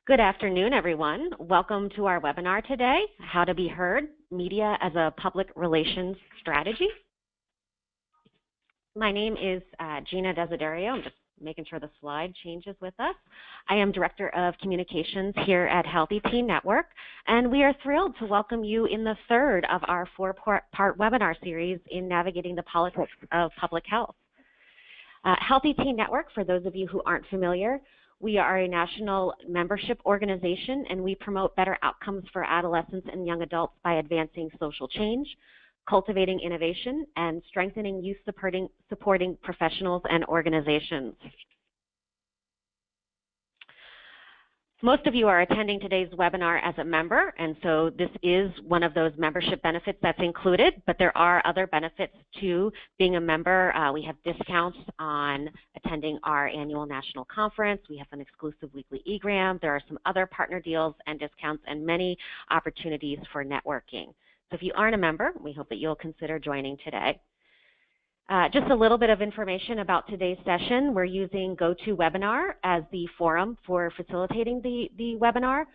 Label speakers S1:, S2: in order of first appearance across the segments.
S1: Good afternoon, everyone. Welcome to our webinar today, How to Be Heard, Media as a Public Relations Strategy. My name is Gina Desiderio. I'm just making sure the slide changes with us. I am Director of Communications here at Healthy Teen Network, and we are thrilled to welcome you in the third of our four-part webinar series in navigating the politics of public health. Healthy Teen Network, for those of you who aren't familiar, we are a national membership organization, and we promote better outcomes for adolescents and young adults by advancing social change, cultivating innovation, and strengthening youth supporting professionals and organizations. Most of you are attending today's webinar as a member, and so this is one of those membership benefits that's included, but there are other benefits to being a member. We have discounts on attending our annual national conference. We have an exclusive weekly e-gram. There are some other partner deals and discounts and many opportunities for networking. So if you aren't a member, we hope that you'll consider joining today. Just a little bit of information about today's session. We're using GoToWebinar as the forum for facilitating the webinar.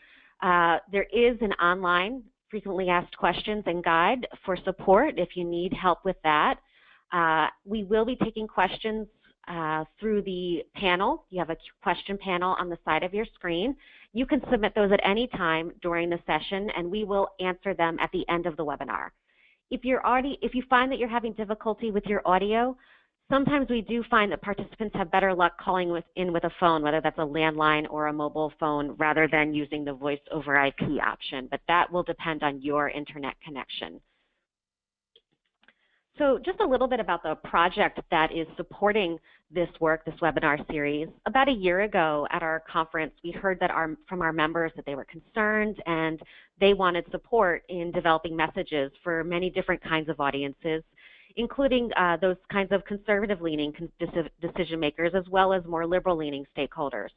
S1: There is an online frequently asked questions and guide for support if you need help with that. We will be taking questions through the panel. You have a question panel on the side of your screen. You can submit those at any time during the session, and we will answer them at the end of the webinar. If you find that you're having difficulty with your audio, sometimes we do find that participants have better luck calling in with a phone, whether that's a landline or a mobile phone, rather than using the voice over IP option, but that will depend on your internet connection. So just a little bit about the project that is supporting this work, this webinar series. About a year ago at our conference, we heard that from our members that they were concerned and they wanted support in developing messages for many different kinds of audiences, including those kinds of conservative-leaning decision makers as well as more liberal-leaning stakeholders.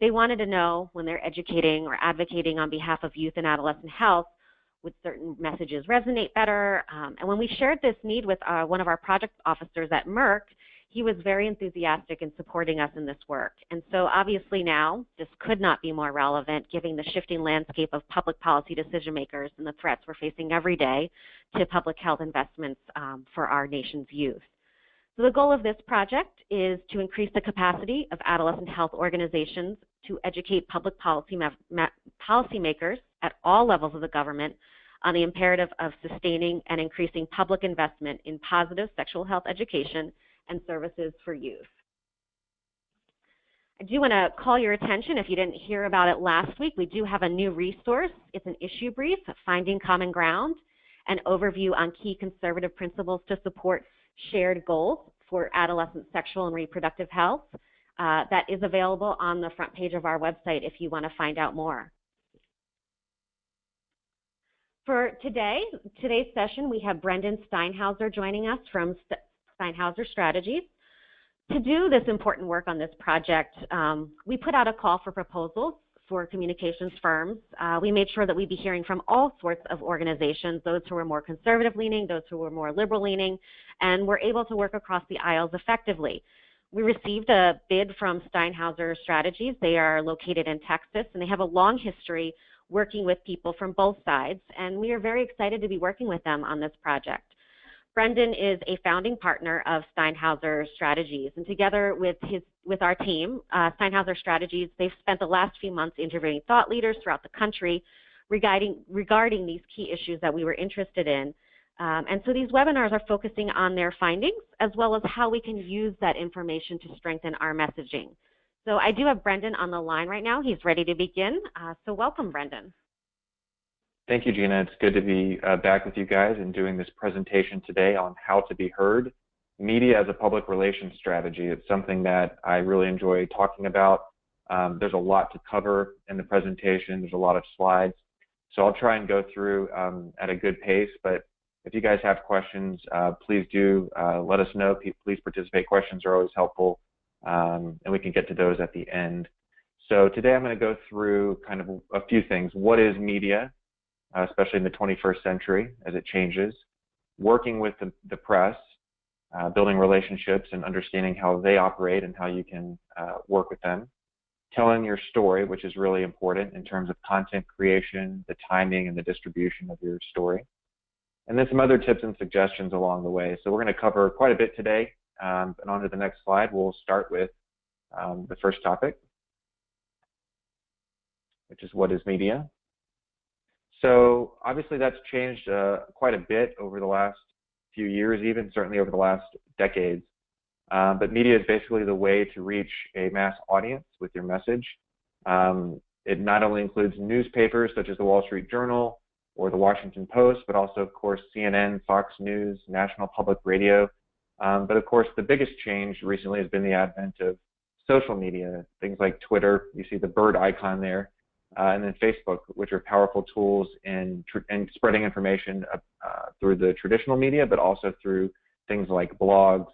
S1: They wanted to know when they're educating or advocating on behalf of youth and adolescent health, would certain messages resonate better? And when we shared this need with one of our project officers at Merck, he was very enthusiastic in supporting us in this work. And so obviously now, this could not be more relevant given the shifting landscape of public policy decision makers and the threats we're facing every day to public health investments for our nation's youth. So the goal of this project is to increase the capacity of adolescent health organizations to educate public policymakers at all levels of the government on the imperative of sustaining and increasing public investment in positive sexual health education and services for youth. I do want to call your attention, if you didn't hear about it last week, we do have a new resource. It's an issue brief, Finding Common Ground, an overview on key conservative principles to support shared goals for adolescent sexual and reproductive health. That is available on the front page of our website if you want to find out more. For today's session, we have Brendan Steinhauser joining us from Steinhauser Strategies. To do this important work on this project, we put out a call for proposals for communications firms. We made sure that we'd be hearing from all sorts of organizations, those who were more conservative-leaning, those who were more liberal-leaning, and we're able to work across the aisles effectively. We received a bid from Steinhauser Strategies. They are located in Texas, and they have a long history working with people from both sides, and we are very excited to be working with them on this project. Brendan is a founding partner of Steinhauser Strategies, and together with our team, Steinhauser Strategies, they've spent the last few months interviewing thought leaders throughout the country regarding these key issues that we were interested in. And so these webinars are focusing on their findings as well as how we can use that information to strengthen our messaging. So I do have Brendan on the line right now. He's ready to begin. So welcome, Brendan.
S2: Thank you, Gina. It's good to be back with you guys and doing this presentation today on how to be heard, media as a public relations strategy. It's something that I really enjoy talking about. There's a lot to cover in the presentation. There's a lot of slides. So I'll try and go through at a good pace, but if you guys have questions, please do let us know. Please participate. Questions are always helpful, and we can get to those at the end. So today I'm going to go through kind of a few things. What is media, especially in the 21st century as it changes? Working with the press, building relationships and understanding how they operate and how you can work with them. telling your story, which is really important in terms of content creation, the timing, and the distribution of your story. And then some other tips and suggestions along the way. So we're going to cover quite a bit today. And on to the next slide, we'll start with the first topic, which is what is media. So obviously that's changed quite a bit over the last few years, even certainly over the last decades. But media is basically the way to reach a mass audience with your message. It not only includes newspapers such as the Wall Street Journal or the Washington Post, but also, of course, CNN, Fox News, National Public Radio. But of course, the biggest change recently has been the advent of social media, things like Twitter. You see the bird icon there. And then Facebook, which are powerful tools in spreading information through the traditional media, but also through things like blogs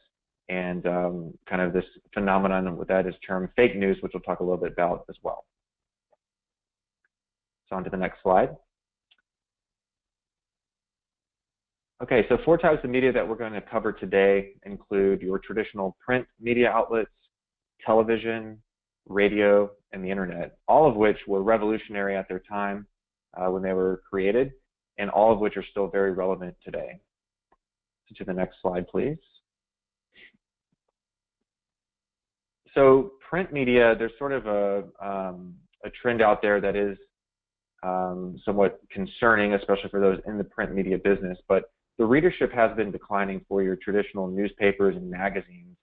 S2: and kind of this phenomenon that is termed fake news, which we'll talk a little bit about as well. So on to the next slide. Okay, so 4 types of media that we're going to cover today include your traditional print media outlets, television, radio, and the internet, all of which were revolutionary at their time when they were created, and all of which are still very relevant today. So to the next slide, please. So print media, there's sort of a trend out there that is somewhat concerning, especially for those in the print media business, but the readership has been declining for your traditional newspapers and magazines,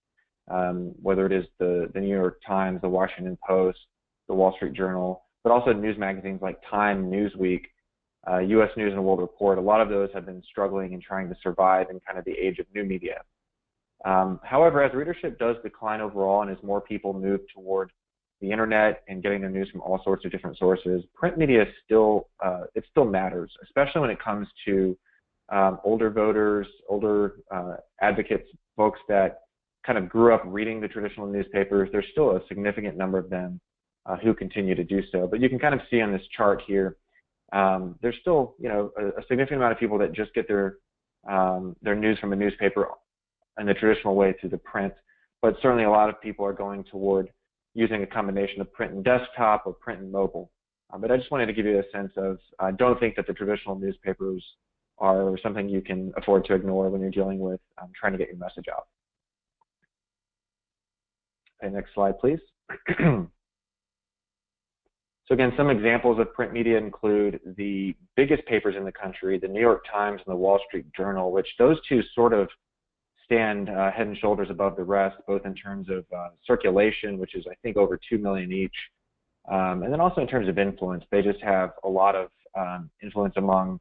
S2: whether it is the New York Times, the Washington Post, the Wall Street Journal, but also news magazines like Time, Newsweek, U.S. News and World Report. A lot of those have been struggling and trying to survive in kind of the age of new media. However, as readership does decline overall and as more people move toward the internet and getting their news from all sorts of different sources, print media still matters, especially when it comes to older voters, older advocates, folks that kind of grew up reading the traditional newspapers. There's still a significant number of them who continue to do so. But you can kind of see on this chart here, there's still, a significant amount of people that just get their news from a newspaper in the traditional way through the print. But certainly a lot of people are going toward using a combination of print and desktop or print and mobile. But I just wanted to give you a sense of, don't think that the traditional newspapers are something you can afford to ignore when you're dealing with trying to get your message out. Okay, next slide, please. So again, some examples of print media include the biggest papers in the country, the New York Times and the Wall Street Journal, which those two sort of stand head and shoulders above the rest, both in terms of circulation, which is I think over 2 million each, and then also in terms of influence. They just have a lot of influence among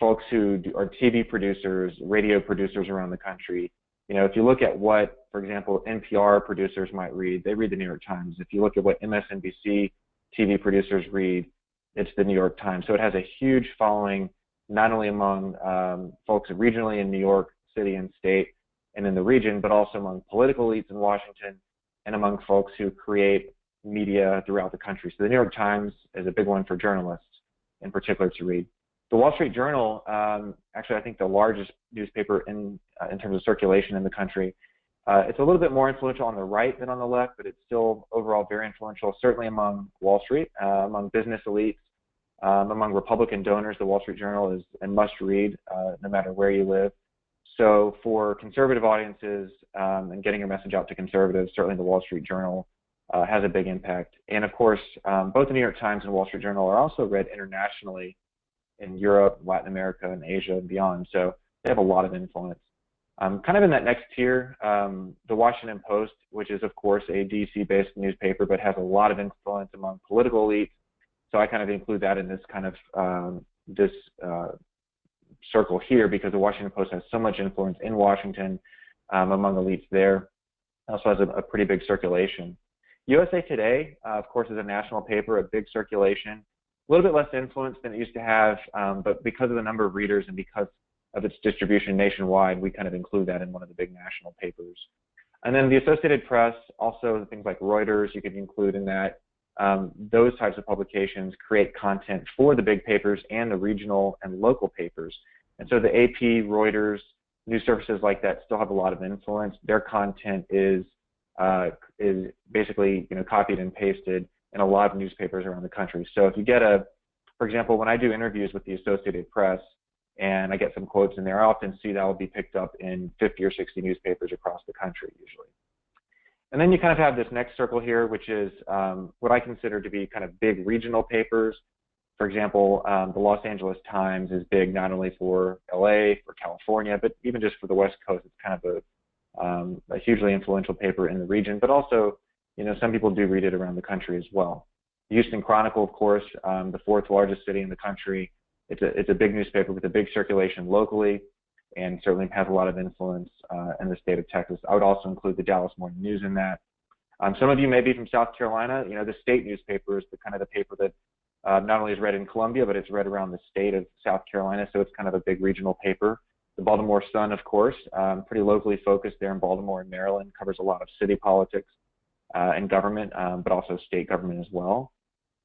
S2: folks who are TV producers, radio producers around the country. If you look at what, for example, NPR producers might read, they read the New York Times. If you look at what MSNBC TV producers read, it's the New York Times. So it has a huge following, not only among folks regionally in New York City and state and in the region, but also among political elites in Washington and among folks who create media throughout the country. So the New York Times is a big one for journalists in particular to read. The Wall Street Journal, actually I think the largest newspaper in terms of circulation in the country. It's a little bit more influential on the right than on the left, but it's still overall very influential, certainly among Wall Street, among business elites, among Republican donors. The Wall Street Journal is a must-read no matter where you live. So for conservative audiences and getting your message out to conservatives, certainly the Wall Street Journal has a big impact. And of course, both the New York Times and Wall Street Journal are also read internationally in Europe, Latin America, and Asia and beyond. So they have a lot of influence. Kind of in that next tier, the Washington Post, which is of course a DC-based newspaper, but has a lot of influence among political elites. So I kind of include that in this kind of circle here because the Washington Post has so much influence in Washington among elites there. It also has a pretty big circulation. USA Today, of course, is a national paper, a big circulation. A little bit less influence than it used to have, but because of the number of readers and because of its distribution nationwide, we kind of include that in one of the big national papers. And then the Associated Press, also things like Reuters, you could include in that. Those types of publications create content for the big papers and the regional and local papers. And so the AP, Reuters, news services like that still have a lot of influence. Their content is basically copied and pasted in a lot of newspapers around the country. So if you get for example, when I do interviews with the Associated Press and I get some quotes in there, I often see that will be picked up in 50 or 60 newspapers across the country usually. And then you kind of have this next circle here, which is what I consider to be kind of big regional papers. For example, the Los Angeles Times is big not only for LA, for California, but even just for the West Coast. It's kind of a hugely influential paper in the region, but also, some people do read it around the country as well. The Houston Chronicle, of course, the fourth largest city in the country. It's a big newspaper with a big circulation locally, and certainly has a lot of influence in the state of Texas. I would also include the Dallas Morning News in that. Some of you may be from South Carolina. The state newspaper is the paper that not only is read in Columbia, but it's read around the state of South Carolina, so it's kind of a big regional paper. The Baltimore Sun, of course, pretty locally focused there in Baltimore and Maryland, covers a lot of city politics and government, but also state government as well.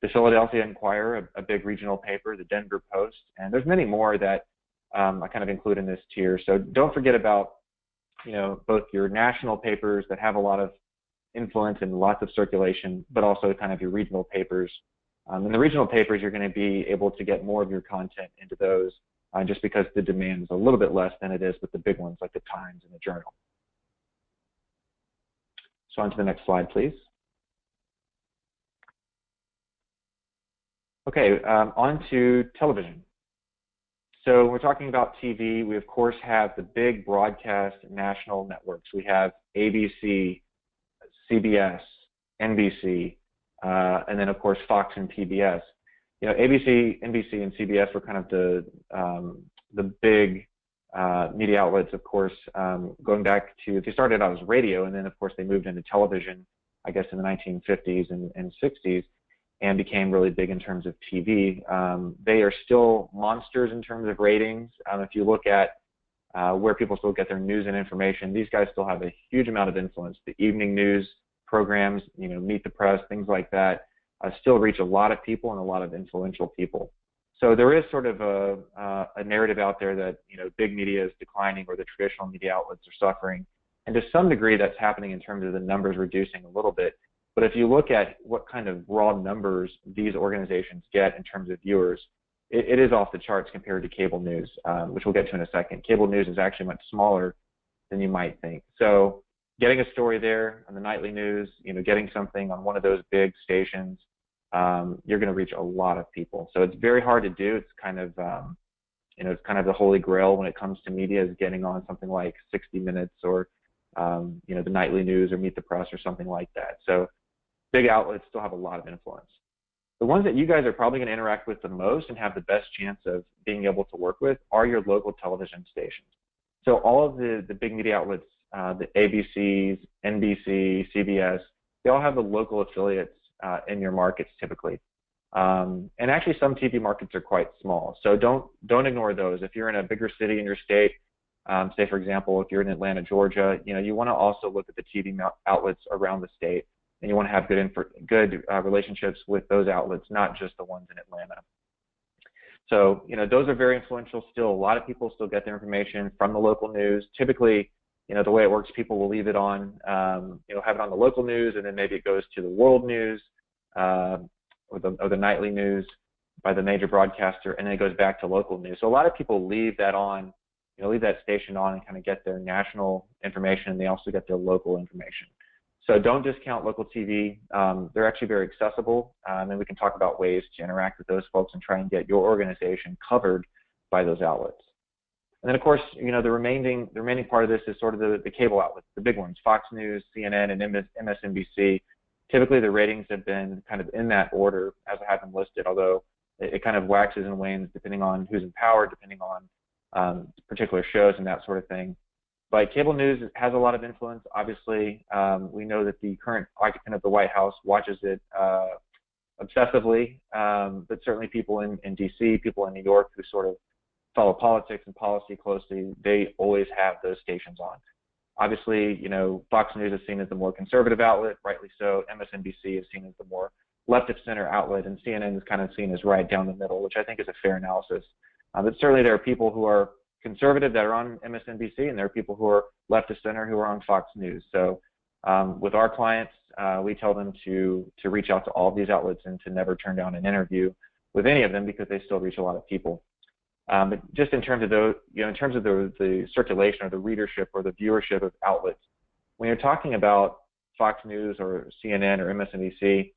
S2: The Philadelphia Inquirer, a big regional paper, the Denver Post, and there's many more that I kind of include in this tier. So don't forget about, both your national papers that have a lot of influence and lots of circulation, but also kind of your regional papers. In the regional papers, you're going to be able to get more of your content into those just because the demand is a little bit less than it is with the big ones like the Times and the Journal. So on to the next slide, please. Okay, on to television. So we're talking about TV. We, of course, have the big broadcast national networks. We have ABC, CBS, NBC, and then, of course, Fox and PBS. ABC, NBC, and CBS were kind of the big media outlets, of course, going back to, they started out as radio, and then, of course, they moved into television, I guess, in the 1950s and 60s. And became really big in terms of TV. They are still monsters in terms of ratings. If you look at where people still get their news and information, these guys still have a huge amount of influence. The evening news programs, Meet the Press, things like that, still reach a lot of people and a lot of influential people. So there is sort of a narrative out there that big media is declining or the traditional media outlets are suffering. And to some degree that's happening in terms of the numbers reducing a little bit. But if you look at what kind of raw numbers these organizations get in terms of viewers, it is off the charts compared to cable news, which we'll get to in a second. Cable news is actually much smaller than you might think. So getting a story there on the nightly news, getting something on one of those big stations, you're going to reach a lot of people. So it's very hard to do. It's kind of, it's kind of the holy grail when it comes to media, is getting on something like 60 Minutes or, the nightly news or Meet the Press or something like that. So big outlets still have a lot of influence. The ones that you guys are probably going to interact with the most and have the best chance of being able to work with are your local television stations. So all of the big media outlets, the ABCs, NBC, CBS, they all have the local affiliates in your markets typically. And actually some TV markets are quite small. So don't ignore those. If you're in a bigger city in your state, say for example, if you're in Atlanta, Georgia, you want to also look at the TV outlets around the state. And you want to have good relationships with those outlets, not just the ones in Atlanta. So, those are very influential still. A lot of people still get their information from the local news. Typically, the way it works, people will leave it on, have it on the local news, and then maybe it goes to the world news or the nightly news by the major broadcaster, and then it goes back to local news. So a lot of people leave that on, leave that station on and kind of get their national information, and they also get their local information. So don't discount local TV. They're actually very accessible, and we can talk about ways to interact with those folks and try and get your organization covered by those outlets. And then, of course, the remaining part of this is sort of the cable outlets, the big ones, Fox News, CNN, and MSNBC. Typically, the ratings have been kind of in that order as I have them listed, although it kind of waxes and wanes depending on who's in power, depending on particular shows and that sort of thing. But cable news has a lot of influence. Obviously, we know that the current occupant of the White House watches it obsessively, but certainly people in D.C., people in New York who sort of follow politics and policy closely, they always have those stations on. Obviously, Fox News is seen as the more conservative outlet, rightly so. MSNBC is seen as the more left of center outlet, and CNN is kind of seen as right down the middle, which I think is a fair analysis. But certainly there are people who are conservative that are on MSNBC, and there are people who are left of center who are on Fox News. So With our clients, we tell them to reach out to all of these outlets and to never turn down an interview with any of them because they still reach a lot of people. But just in terms of the circulation or the readership or the viewership of outlets, when you're talking about Fox News or CNN or MSNBC,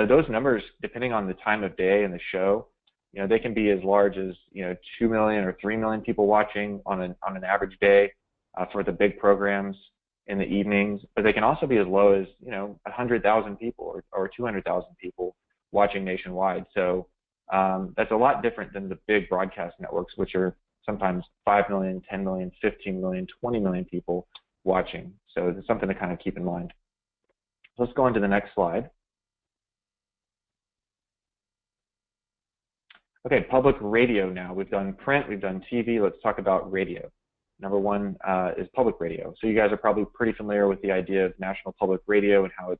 S2: those numbers, depending on the time of day and the show, they can be as large as 2 million or 3 million people watching on an average day for the big programs in the evenings, but they can also be as low as 100,000 people or 200,000 people watching nationwide. So that's a lot different than the big broadcast networks, which are sometimes 5 million, 10 million, 15 million, 20 million people watching. So it's something to kind of keep in mind. Let's go on to the next slide. Okay, public radio now. We've done print, we've done TV. Let's talk about radio. Number one is public radio. So you guys are probably pretty familiar with the idea of national public radio and how it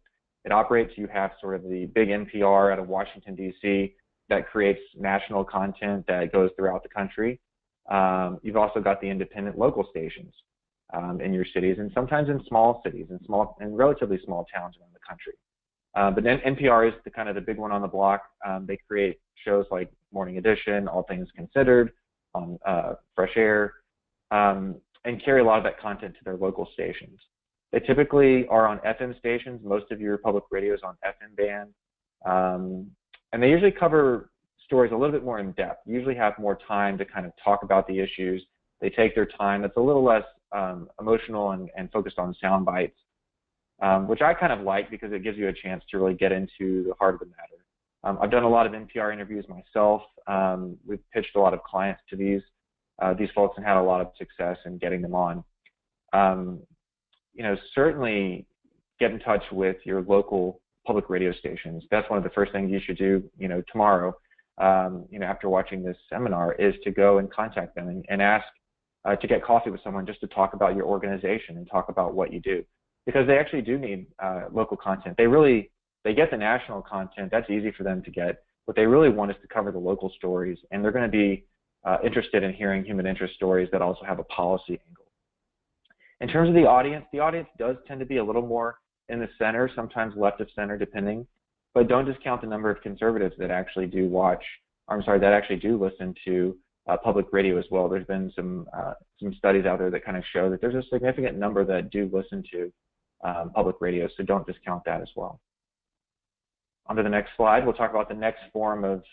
S2: operates. You have sort of the big NPR out of Washington, D.C. that creates national content that goes throughout the country. You've also got the independent local stations in your cities, and sometimes in small cities and relatively small towns around the country. But then NPR is the kind of the big one on the block. They create shows like Morning Edition, All Things Considered, on Fresh Air, and carry a lot of that content to their local stations. They typically are on FM stations. Most of your public radio is on FM band. And they usually cover stories a little bit more in depth, usually have more time to kind of talk about the issues. They take their time. It's a little less emotional and focused on sound bites, which I kind of like because it gives you a chance to really get into the heart of the matter. I've done a lot of NPR interviews myself. We've pitched a lot of clients to these folks and had a lot of success in getting them on. Certainly get in touch with your local public radio stations. That's one of the first things you should do, tomorrow, after watching this seminar, is to go and contact them and ask to get coffee with someone just to talk about your organization and talk about what you do. Because they actually do need local content. They get the national content. That's easy for them to get. What they really want is to cover the local stories, and they're going to be interested in hearing human interest stories that also have a policy angle. In terms of the audience does tend to be a little more in the center, sometimes left of center, depending. But don't discount the number of conservatives that actually do listen to public radio as well. There's been some studies out there that kind of show that there's a significant number that do listen to public radio, so don't discount that as well. On to the next slide, we'll talk about the next form of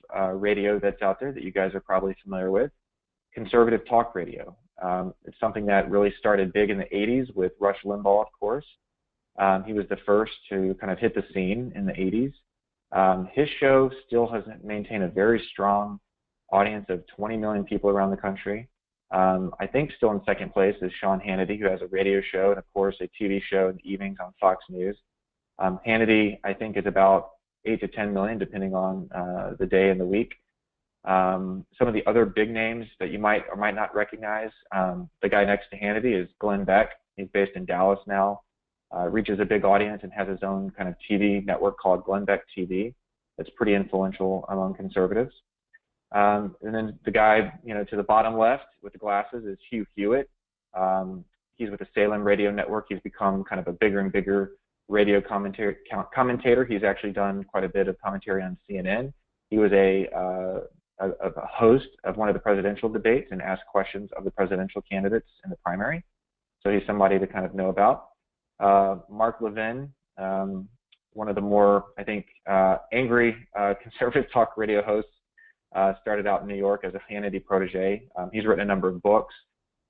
S2: radio that's out there that you guys are probably familiar with, conservative talk radio. It's something that really started big in the 80s with Rush Limbaugh, of course. He was the first to kind of hit the scene in the 80s. His show still has maintained a very strong audience of 20 million people around the country. I think still in second place is Sean Hannity, who has a radio show and, of course, a TV show in the evenings on Fox News. Hannity, I think, is about 8 to 10 million, depending on the day and the week. Some of the other big names that you might or might not recognize, the guy next to Hannity is Glenn Beck. He's based in Dallas now, reaches a big audience and has his own kind of TV network called Glenn Beck TV. That's pretty influential among conservatives. And then the guy, to the bottom left with the glasses is Hugh Hewitt. He's with the Salem Radio Network. He's become kind of a bigger and bigger radio commentator. He's actually done quite a bit of commentary on CNN. He was a host of one of the presidential debates and asked questions of the presidential candidates in the primary. So he's somebody to kind of know about. Mark Levin, one of the more, I think, angry conservative talk radio hosts, started out in New York as a Hannity protege. He's written a number of books,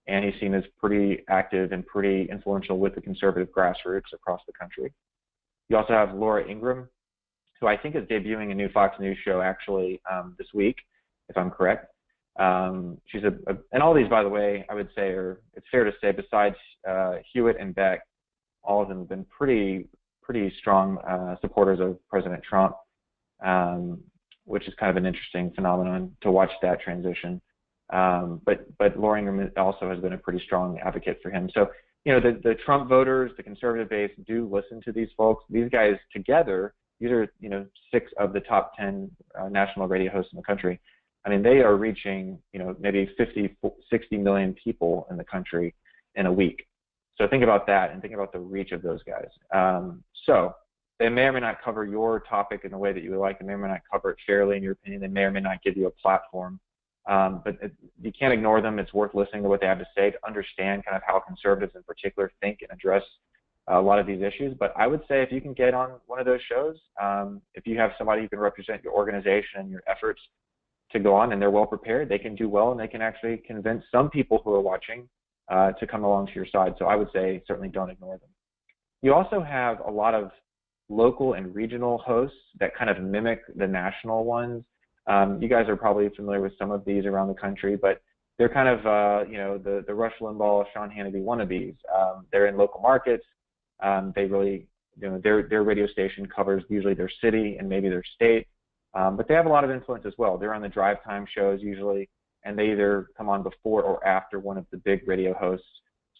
S2: and he's seen as pretty active and pretty influential with the conservative grassroots across the country. You also have Laura Ingraham, who I think is debuting a new Fox News show actually this week, if I'm correct. She's and all these, by the way, I would say, it's fair to say, besides Hewitt and Beck, all of them have been pretty strong supporters of President Trump, which is kind of an interesting phenomenon to watch that transition. But Laura Ingraham also has been a pretty strong advocate for him. So, the Trump voters, the conservative base, do listen to these folks. These guys together, these are, 6 of the top 10 national radio hosts in the country. I mean, they are reaching, maybe 50, 60 million people in the country in a week. So think about that and think about the reach of those guys. So they may or may not cover your topic in the way that you would like. They may or may not cover it fairly in your opinion. They may or may not give you a platform. But you can't ignore them. It's worth listening to what they have to say to understand kind of how conservatives in particular think and address a lot of these issues. But I would say if you can get on one of those shows, if you have somebody who can represent your organization and your efforts to go on and they're well prepared, they can do well and they can actually convince some people who are watching to come along to your side. So I would say certainly don't ignore them. You also have a lot of local and regional hosts that kind of mimic the national ones. You guys are probably familiar with some of these around the country, but they're kind of, you know, the Rush Limbaugh, Sean Hannity wannabes. They're in local markets. They really, you know, their radio station covers usually their city and maybe their state, but they have a lot of influence as well. They're on the drive time shows usually, and they either come on before or after one of the big radio hosts.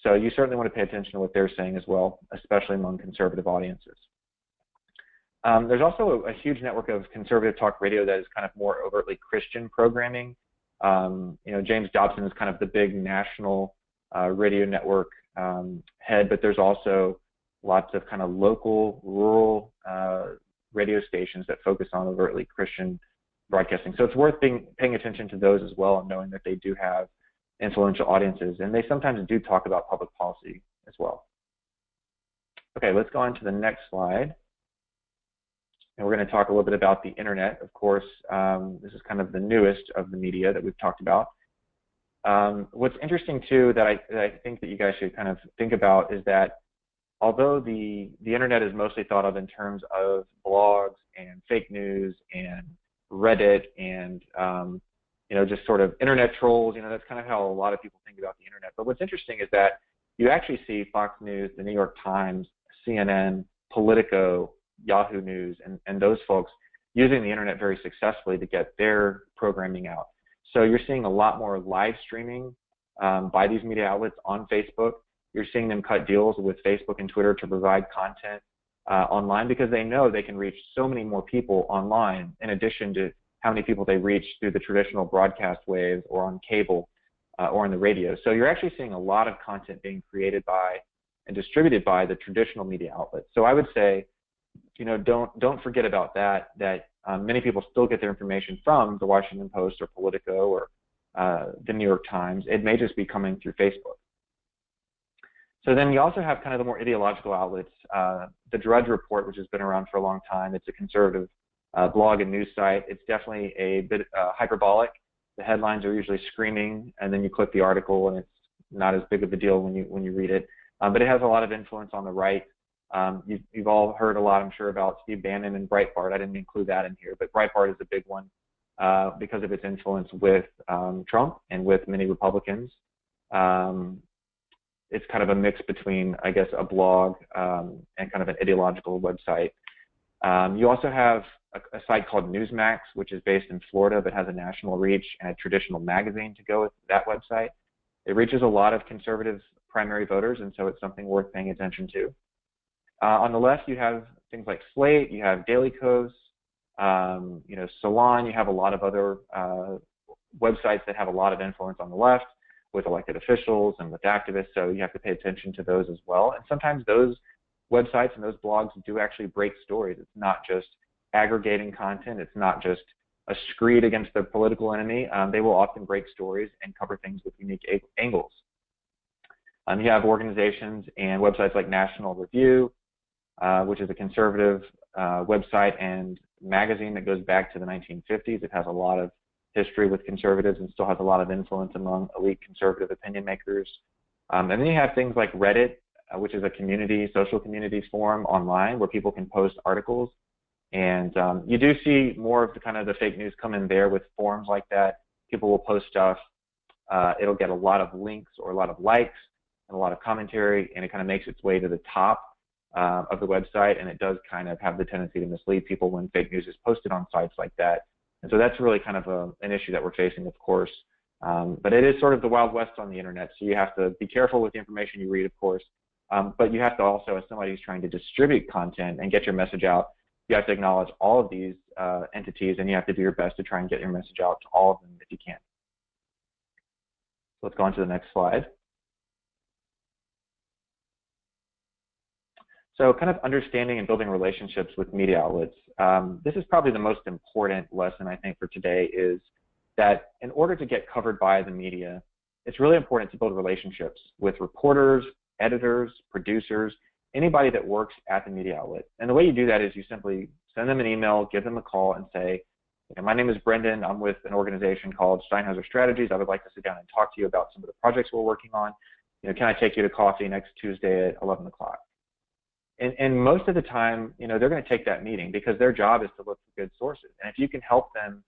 S2: So you certainly want to pay attention to what they're saying as well, especially among conservative audiences. There's also a huge network of conservative talk radio that is kind of more overtly Christian programming. You know, James Dobson is kind of the big national radio network head, but there's also lots of kind of local, rural radio stations that focus on overtly Christian broadcasting. So it's worth paying attention to those as well and knowing that they do have influential audiences, and they sometimes do talk about public policy as well. Okay, let's go on to the next slide. And we're going to talk a little bit about the internet. Of course, this is kind of the newest of the media that we've talked about. What's interesting too that I think that you guys should kind of think about is that although the internet is mostly thought of in terms of blogs and fake news and Reddit and you know, just sort of internet trolls, you know, that's kind of how a lot of people think about the internet. But what's interesting is that you actually see Fox News, the New York Times, CNN, Politico, Yahoo News, and those folks using the internet very successfully to get their programming out. So you're seeing a lot more live streaming by these media outlets on Facebook. You're seeing them cut deals with Facebook and Twitter to provide content online because they know they can reach so many more people online in addition to how many people they reach through the traditional broadcast waves or on cable or on the radio. So you're actually seeing a lot of content being created by and distributed by the traditional media outlets. So I would say, you know, don't forget about that many people still get their information from the Washington Post or Politico or the New York Times. It may just be coming through Facebook. So then you also have kind of the more ideological outlets. The Drudge Report, which has been around for a long time, it's a conservative blog and news site. It's definitely a bit hyperbolic. The headlines are usually screaming, and then you click the article, and it's not as big of a deal when you read it. But it has a lot of influence on the right. You've all heard a lot, I'm sure, about Steve Bannon and Breitbart. I didn't include that in here, but Breitbart is a big one because of its influence with Trump and with many Republicans. It's kind of a mix between, I guess, a blog and kind of an ideological website. You also have a site called Newsmax, which is based in Florida but has a national reach, and a traditional magazine to go with that website. It reaches a lot of conservative primary voters, and so it's something worth paying attention to. On the left, you have things like Slate, you have Daily Kos, you know, Salon. You have a lot of other websites that have a lot of influence on the left with elected officials and with activists, so you have to pay attention to those as well. And sometimes those websites and those blogs do actually break stories. It's not just aggregating content. It's not just a screed against the political enemy. They will often break stories and cover things with unique angles. You have organizations and websites like National Review, which is a conservative website and magazine that goes back to the 1950s. It has a lot of history with conservatives and still has a lot of influence among elite conservative opinion makers. And then you have things like Reddit, which is a community, social community forum online where people can post articles. And you do see more of the kind of the fake news come in there with forums like that. People will post stuff. It'll get a lot of links or a lot of likes and a lot of commentary, and it kind of makes its way to the top of the website, and it does kind of have the tendency to mislead people when fake news is posted on sites like that. And so that's really kind of an issue that we're facing, of course. But it is sort of the Wild West on the internet, so you have to be careful with the information you read, of course. But you have to also, as somebody who's trying to distribute content and get your message out, you have to acknowledge all of these entities, and you have to do your best to try and get your message out to all of them if you can. So let's go on to the next slide. So kind of understanding and building relationships with media outlets. This is probably the most important lesson I think for today, is that in order to get covered by the media, it's really important to build relationships with reporters, editors, producers, anybody that works at the media outlet. And the way you do that is you simply send them an email, give them a call, and say, my name is Brendan. I'm with an organization called Steinhauser Strategies. I would like to sit down and talk to you about some of the projects we're working on. Can I take you to coffee next Tuesday at 11 o'clock? And most of the time, they're going to take that meeting because their job is to look for good sources. And if you can help them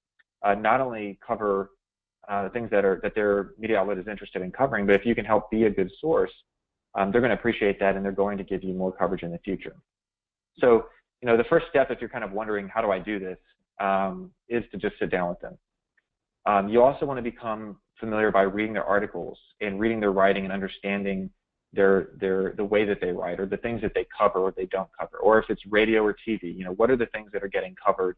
S2: not only cover things that their media outlet is interested in covering, but if you can help be a good source, they're going to appreciate that, and they're going to give you more coverage in the future. So, the first step, if you're kind of wondering, how do I do this, is to just sit down with them. You also want to become familiar by reading their articles and reading their writing and understanding the way that they write, or the things that they cover or they don't cover, or if it's radio or TV, what are the things that are getting covered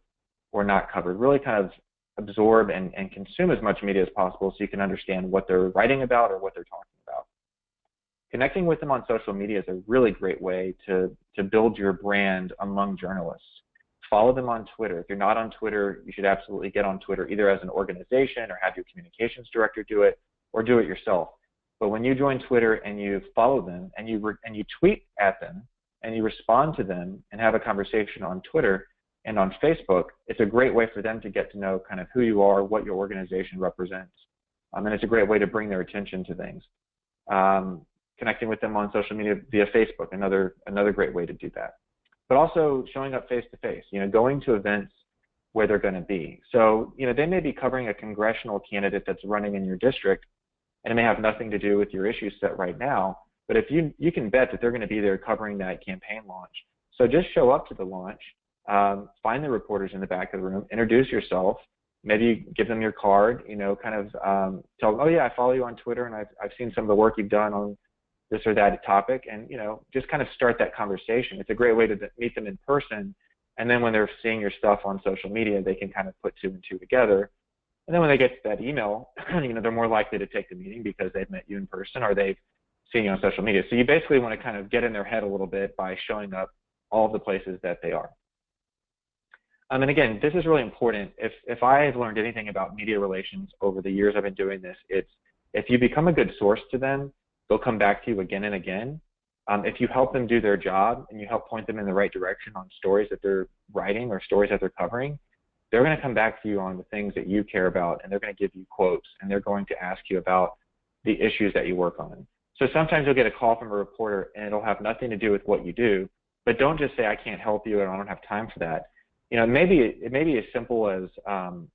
S2: or not covered. Really kind of absorb and consume as much media as possible so you can understand what they're writing about or what they're talking about. Connecting with them on social media is a really great way to build your brand among journalists. Follow them on Twitter. If you're not on Twitter, you should absolutely get on Twitter, either as an organization or have your communications director do it, or do it yourself. But when you join Twitter and you follow them and you tweet at them and you respond to them and have a conversation on Twitter and on Facebook, it's a great way for them to get to know kind of who you are, what your organization represents. And it's a great way to bring their attention to things. Connecting with them on social media via Facebook, another great way to do that. But also showing up face-to-face, going to events where they're going to be. So, they may be covering a congressional candidate that's running in your district, and it may have nothing to do with your issue set right now, but if you can bet that they're going to be there covering that campaign launch. So just show up to the launch, find the reporters in the back of the room, introduce yourself, maybe give them your card, kind of tell them, oh yeah, I follow you on Twitter and I've seen some of the work you've done on this or that topic, and just kind of start that conversation. It's a great way to meet them in person, and then when they're seeing your stuff on social media, they can kind of put two and two together. And then when they get to that email, they're more likely to take the meeting because they've met you in person or they've seen you on social media. So you basically want to kind of get in their head a little bit by showing up all of the places that they are. And again, this is really important. If I have learned anything about media relations over the years I've been doing this, it's if you become a good source to them, they'll come back to you again and again. If you help them do their job and you help point them in the right direction on stories that they're writing or stories that they're covering, they're going to come back to you on the things that you care about, and they're going to give you quotes, and they're going to ask you about the issues that you work on. So sometimes you'll get a call from a reporter, and it'll have nothing to do with what you do, but don't just say, I can't help you, and I don't have time for that. It may be as simple as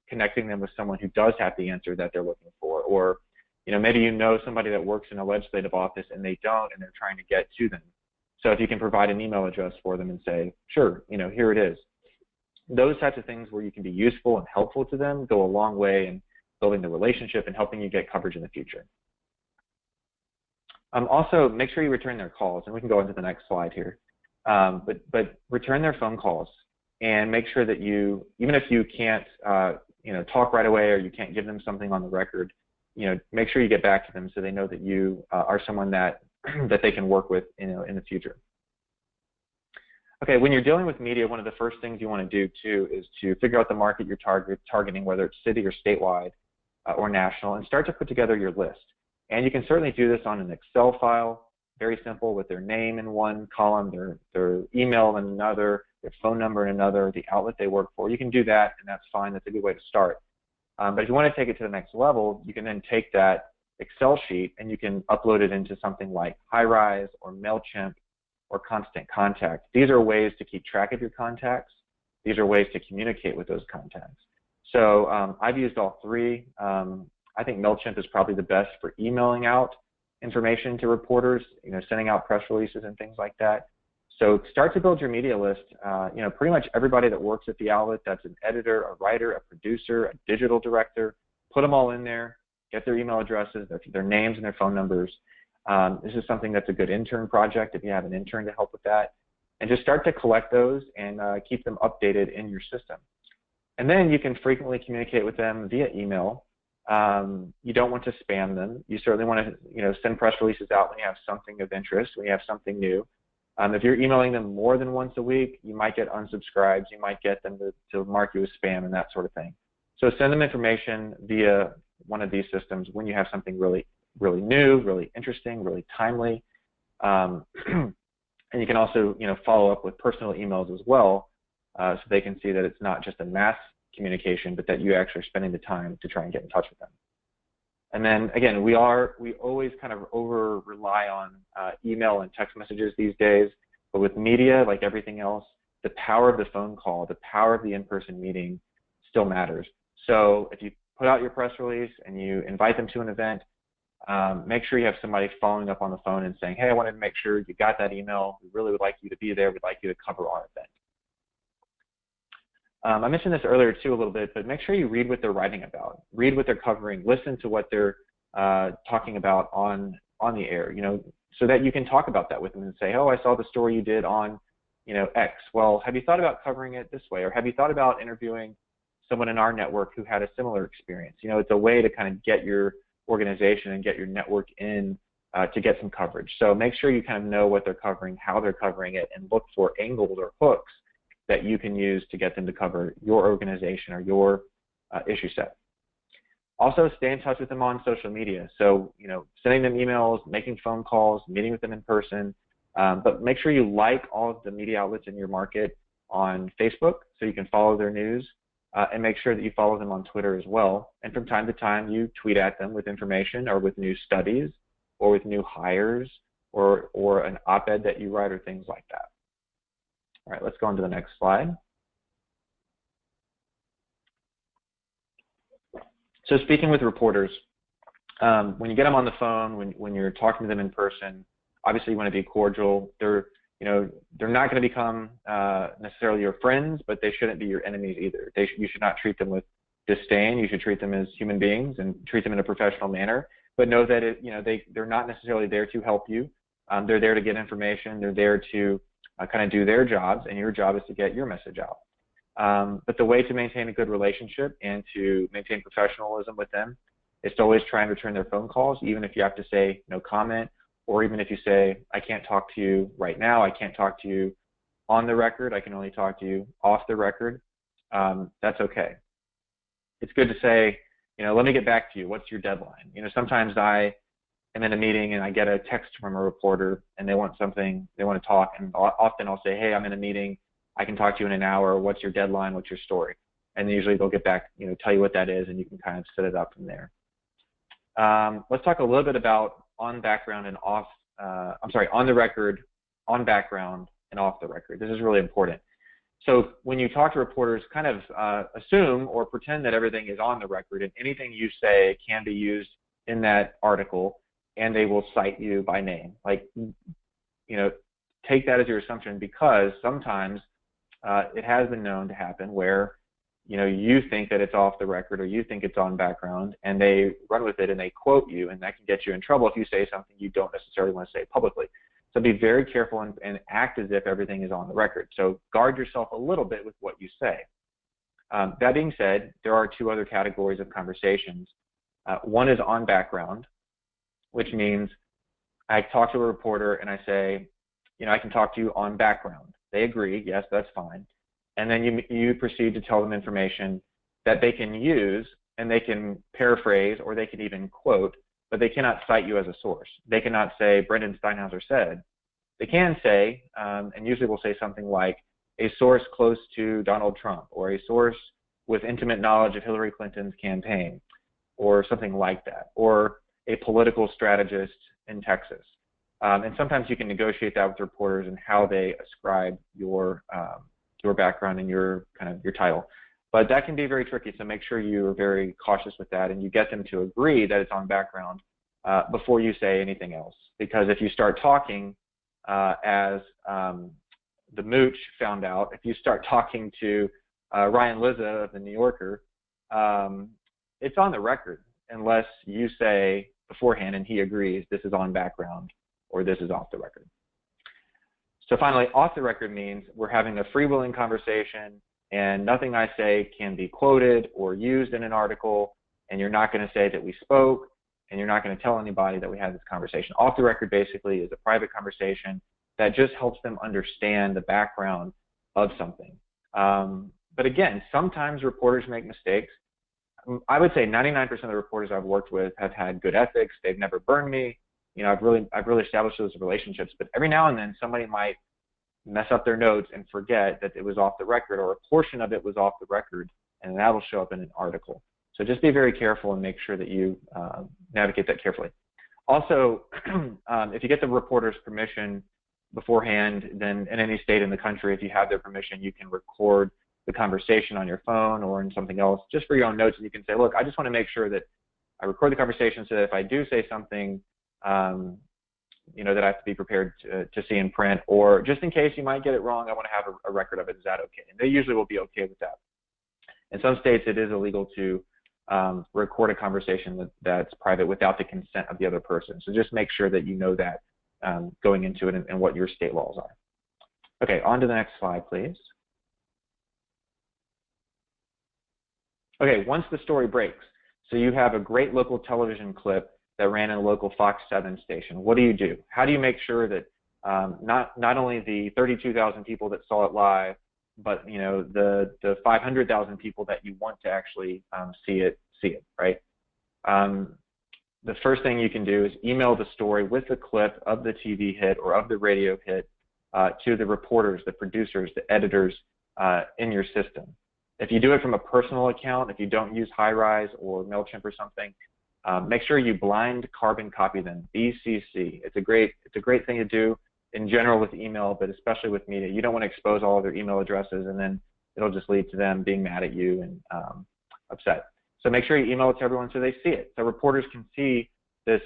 S2: connecting them with someone who does have the answer that they're looking for, or maybe somebody that works in a legislative office and they don't, and they're trying to get to them. So if you can provide an email address for them and say, sure, here it is. Those types of things where you can be useful and helpful to them go a long way in building the relationship and helping you get coverage in the future. Also, make sure you return their calls, and we can go into the next slide here. But return their phone calls and make sure that you, even if you can't talk right away or you can't give them something on the record, make sure you get back to them so they know that you are someone that they can work with in the future. Okay, when you're dealing with media, one of the first things you want to do too is to figure out the market you're targeting, whether it's city or statewide or national, and start to put together your list. And you can certainly do this on an Excel file, very simple, with their name in one column, their email in another, their phone number in another, the outlet they work for. You can do that, and that's fine. That's a good way to start. But if you want to take it to the next level, you can then take that Excel sheet and you can upload it into something like HighRise or MailChimp or Constant Contact. These are ways to keep track of your contacts. These are ways to communicate with those contacts. So I've used all three. I think MailChimp is probably the best for emailing out information to reporters, sending out press releases and things like that. So start to build your media list. Pretty much everybody that works at the outlet, that's an editor, a writer, a producer, a digital director, put them all in there, get their email addresses, their names and their phone numbers. This is something that's a good intern project if you have an intern to help with that. And just start to collect those and keep them updated in your system. And then you can frequently communicate with them via email. You don't want to spam them. You certainly want to send press releases out when you have something of interest, when you have something new. If you're emailing them more than once a week, you might get unsubscribes, you might get them to mark you as spam and that sort of thing. So send them information via one of these systems when you have something really, really new, really interesting, really timely. And you can also, follow up with personal emails as well, so they can see that it's not just a mass communication, but that you actually are spending the time to try and get in touch with them. And then again, we always kind of over rely on email and text messages these days, but with media, like everything else, the power of the phone call, the power of the in-person meeting still matters. So if you put out your press release and you invite them to an event, make sure you have somebody following up on the phone and saying, hey, I wanted to make sure you got that email. We really would like you to be there. We'd like you to cover our event. I mentioned this earlier too a little bit, but make sure you read what they're writing about, read what they're covering, listen to what they're talking about on the air, so that you can talk about that with them and say, oh, I saw the story you did on, X. Well, have you thought about covering it this way? Or have you thought about interviewing someone in our network who had a similar experience? It's a way to kind of get your organization and get your network in to get some coverage. So make sure you kind of know what they're covering, how they're covering it, and look for angles or hooks that you can use to get them to cover your organization or your issue set. Also, stay in touch with them on social media. So, sending them emails, making phone calls, meeting with them in person, but make sure you like all of the media outlets in your market on Facebook so you can follow their news, and make sure that you follow them on Twitter as well. And from time to time, you tweet at them with information or with new studies or with new hires or an op-ed that you write or things like that. All right, let's go on to the next slide. So speaking with reporters, when you get them on the phone, when you're talking to them in person, obviously you want to be cordial. They're not going to become necessarily your friends, but they shouldn't be your enemies either. You should not treat them with disdain. You should treat them as human beings and treat them in a professional manner. But know that they're not necessarily there to help you. They're there to get information. They're there to kind of do their jobs, and your job is to get your message out. But the way to maintain a good relationship and to maintain professionalism with them is to always try and return their phone calls, even if you have to say no comment, or even if you say, I can't talk to you right now, I can't talk to you on the record, I can only talk to you off the record, that's okay. It's good to say, let me get back to you, what's your deadline? Sometimes I am in a meeting and I get a text from a reporter and they want something, they want to talk, and often I'll say, hey, I'm in a meeting, I can talk to you in an hour, what's your deadline, what's your story? And usually they'll get back, tell you what that is, and you can kind of set it up from there. Let's talk a little bit about on background and off, on the record, on background, and off the record. This is really important. So when you talk to reporters, kind of assume or pretend that everything is on the record, and anything you say can be used in that article, and they will cite you by name. Like, take that as your assumption, because sometimes it has been known to happen where you think that it's off the record or you think it's on background, and they run with it and they quote you, and that can get you in trouble if you say something you don't necessarily want to say publicly. So be very careful and act as if everything is on the record. So guard yourself a little bit with what you say. That being said, there are two other categories of conversations. One is on background, which means I talk to a reporter and I say, I can talk to you on background. They agree, yes, that's fine. And then you proceed to tell them information that they can use, and they can paraphrase or they can even quote, but they cannot cite you as a source. They cannot say, Brendan Steinhauser said. They can say, and usually will say something like, a source close to Donald Trump, or a source with intimate knowledge of Hillary Clinton's campaign, or something like that, or a political strategist in Texas. And sometimes you can negotiate that with reporters and how they ascribe your background and your title. But that can be very tricky, so make sure you're very cautious with that and you get them to agree that it's on background before you say anything else. Because if you start talking as the Mooch found out, if you start talking to Ryan Lizza of the New Yorker, it's on the record unless you say beforehand and he agrees this is on background or this is off the record. So finally, off the record means we're having a freewheeling conversation and nothing I say can be quoted or used in an article, and you're not going to say that we spoke, and you're not going to tell anybody that we had this conversation. Off the record basically is a private conversation that just helps them understand the background of something. But again, sometimes reporters make mistakes. I would say 99% of the reporters I've worked with have had good ethics. They've never burned me. You know, I've really established those relationships. But every now and then, somebody might mess up their notes and forget that it was off the record, or a portion of it was off the record, and that will show up in an article. So just be very careful and make sure that you navigate that carefully. Also, if you get the reporter's permission beforehand, then in any state in the country, if you have their permission, you can record the conversation on your phone or in something else, just for your own notes. And you can say, look, I just want to make sure that I record the conversation so that if I do say something, you know, that I have to be prepared to see in print, or just in case you might get it wrong, I want to have a record of it. Is that okay? And they usually will be okay with that. In some states, it is illegal to record a conversation that's private without the consent of the other person. So just make sure that you know that going into it and what your state laws are. Okay, on to the next slide, please. Okay, once the story breaks, so you have a great local television clip that ran in a local Fox 7 station. What do? How do you make sure that not only the 32,000 people that saw it live, but you know the 500,000 people that you want to actually see it, right? The first thing you can do is email the story with the clip of the TV hit or of the radio hit to the reporters, the producers, the editors in your system. If you do it from a personal account, if you don't use HiRise or MailChimp or something, make sure you blind carbon copy them, BCC. It's a great thing to do in general with email, but especially with media. You don't want to expose all of their email addresses, and then it'll just lead to them being mad at you and upset. So make sure you email it to everyone so they see it. So reporters can see this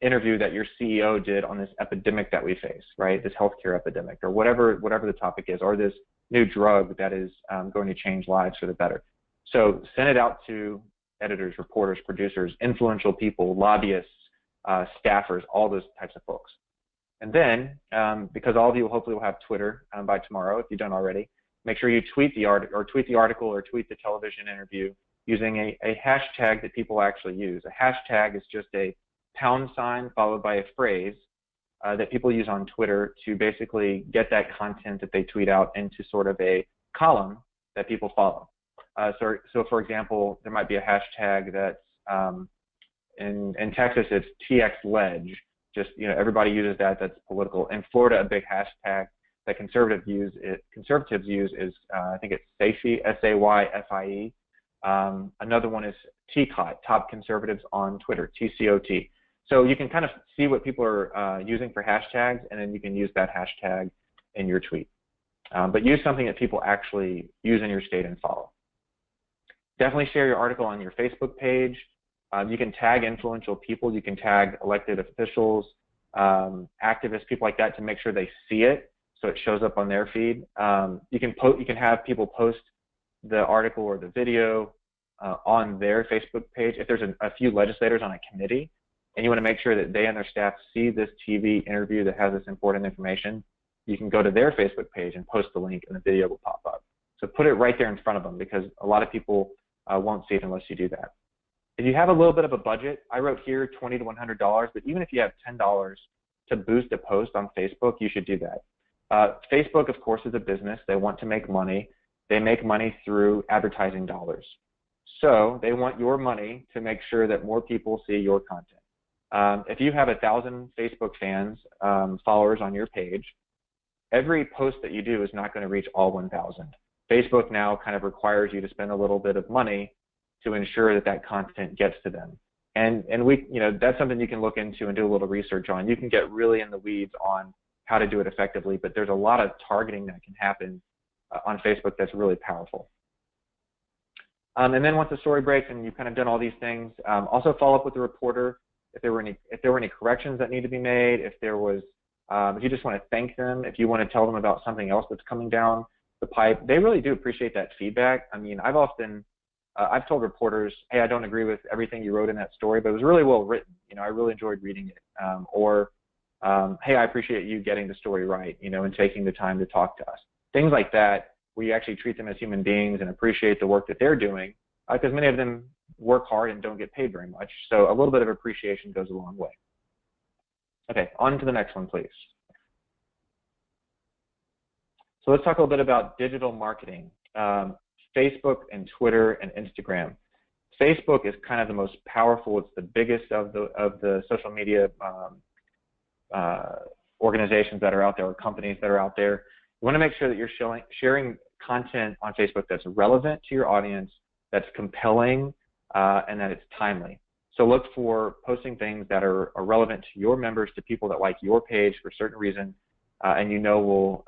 S2: interview that your CEO did on this epidemic that we face, right? This healthcare epidemic, or whatever the topic is, or this new drug that is going to change lives for the better. So send it out to editors, reporters, producers, influential people, lobbyists, staffers, all those types of folks. And then, because all of you hopefully will have Twitter by tomorrow, if you don't already, make sure you tweet the article or tweet the television interview using a hashtag that people actually use. A hashtag is just a # followed by a phrase that people use on Twitter to basically get that content that they tweet out into sort of a column that people follow. So for example, there might be a hashtag that's in Texas, it's TXLedge. Just, you know, everybody uses that. That's political. In Florida, a big hashtag that conservatives use is I think it's SAYFIE, SAYFIE. Another one is TCOT, Top Conservatives on Twitter, TCOT. So you can kind of see what people are using for hashtags, and then you can use that hashtag in your tweet. But use something that people actually use in your state and follow. Definitely share your article on your Facebook page. You can tag influential people. You can tag elected officials, activists, people like that, to make sure they see it so it shows up on their feed. You can have people post the article or the video on their Facebook page. If there's a few legislators on a committee and you want to make sure that they and their staff see this TV interview that has this important information, you can go to their Facebook page and post the link, and the video will pop up. So put it right there in front of them, because a lot of people won't see it unless you do that. If you have a little bit of a budget, I wrote here $20 to $100, but even if you have $10 to boost a post on Facebook, you should do that. Facebook, of course, is a business. They want to make money. They make money through advertising dollars. So they want your money to make sure that more people see your content. If you have 1,000 Facebook fans, followers on your page, every post that you do is not going to reach all 1,000. Facebook now kind of requires you to spend a little bit of money to ensure that that content gets to them. And we, you know, that's something you can look into and do a little research on. You can get really in the weeds on how to do it effectively, but there's a lot of targeting that can happen on Facebook that's really powerful. And then once the story breaks and you've kind of done all these things, also follow up with the reporter if there were any corrections that need to be made, if you just want to thank them, if you want to tell them about something else that's coming down the pipe. They really do appreciate that feedback. I mean, I've told reporters, hey, I don't agree with everything you wrote in that story, but it was really well written. You know, I really enjoyed reading it. Hey, I appreciate you getting the story right, you know, and taking the time to talk to us. Things like that, where you actually treat them as human beings and appreciate the work that they're doing, because many of them work hard and don't get paid very much. So a little bit of appreciation goes a long way. Okay, on to the next one, please. So let's talk a little bit about digital marketing, Facebook and Twitter and Instagram. Facebook is kind of the most powerful. It's the biggest of the social media organizations that are out there, or companies that are out there. You want to make sure that you're sharing content on Facebook that's relevant to your audience, that's compelling, and that it's timely. So look for posting things that are relevant to your members, to people that like your page for a certain reason, and will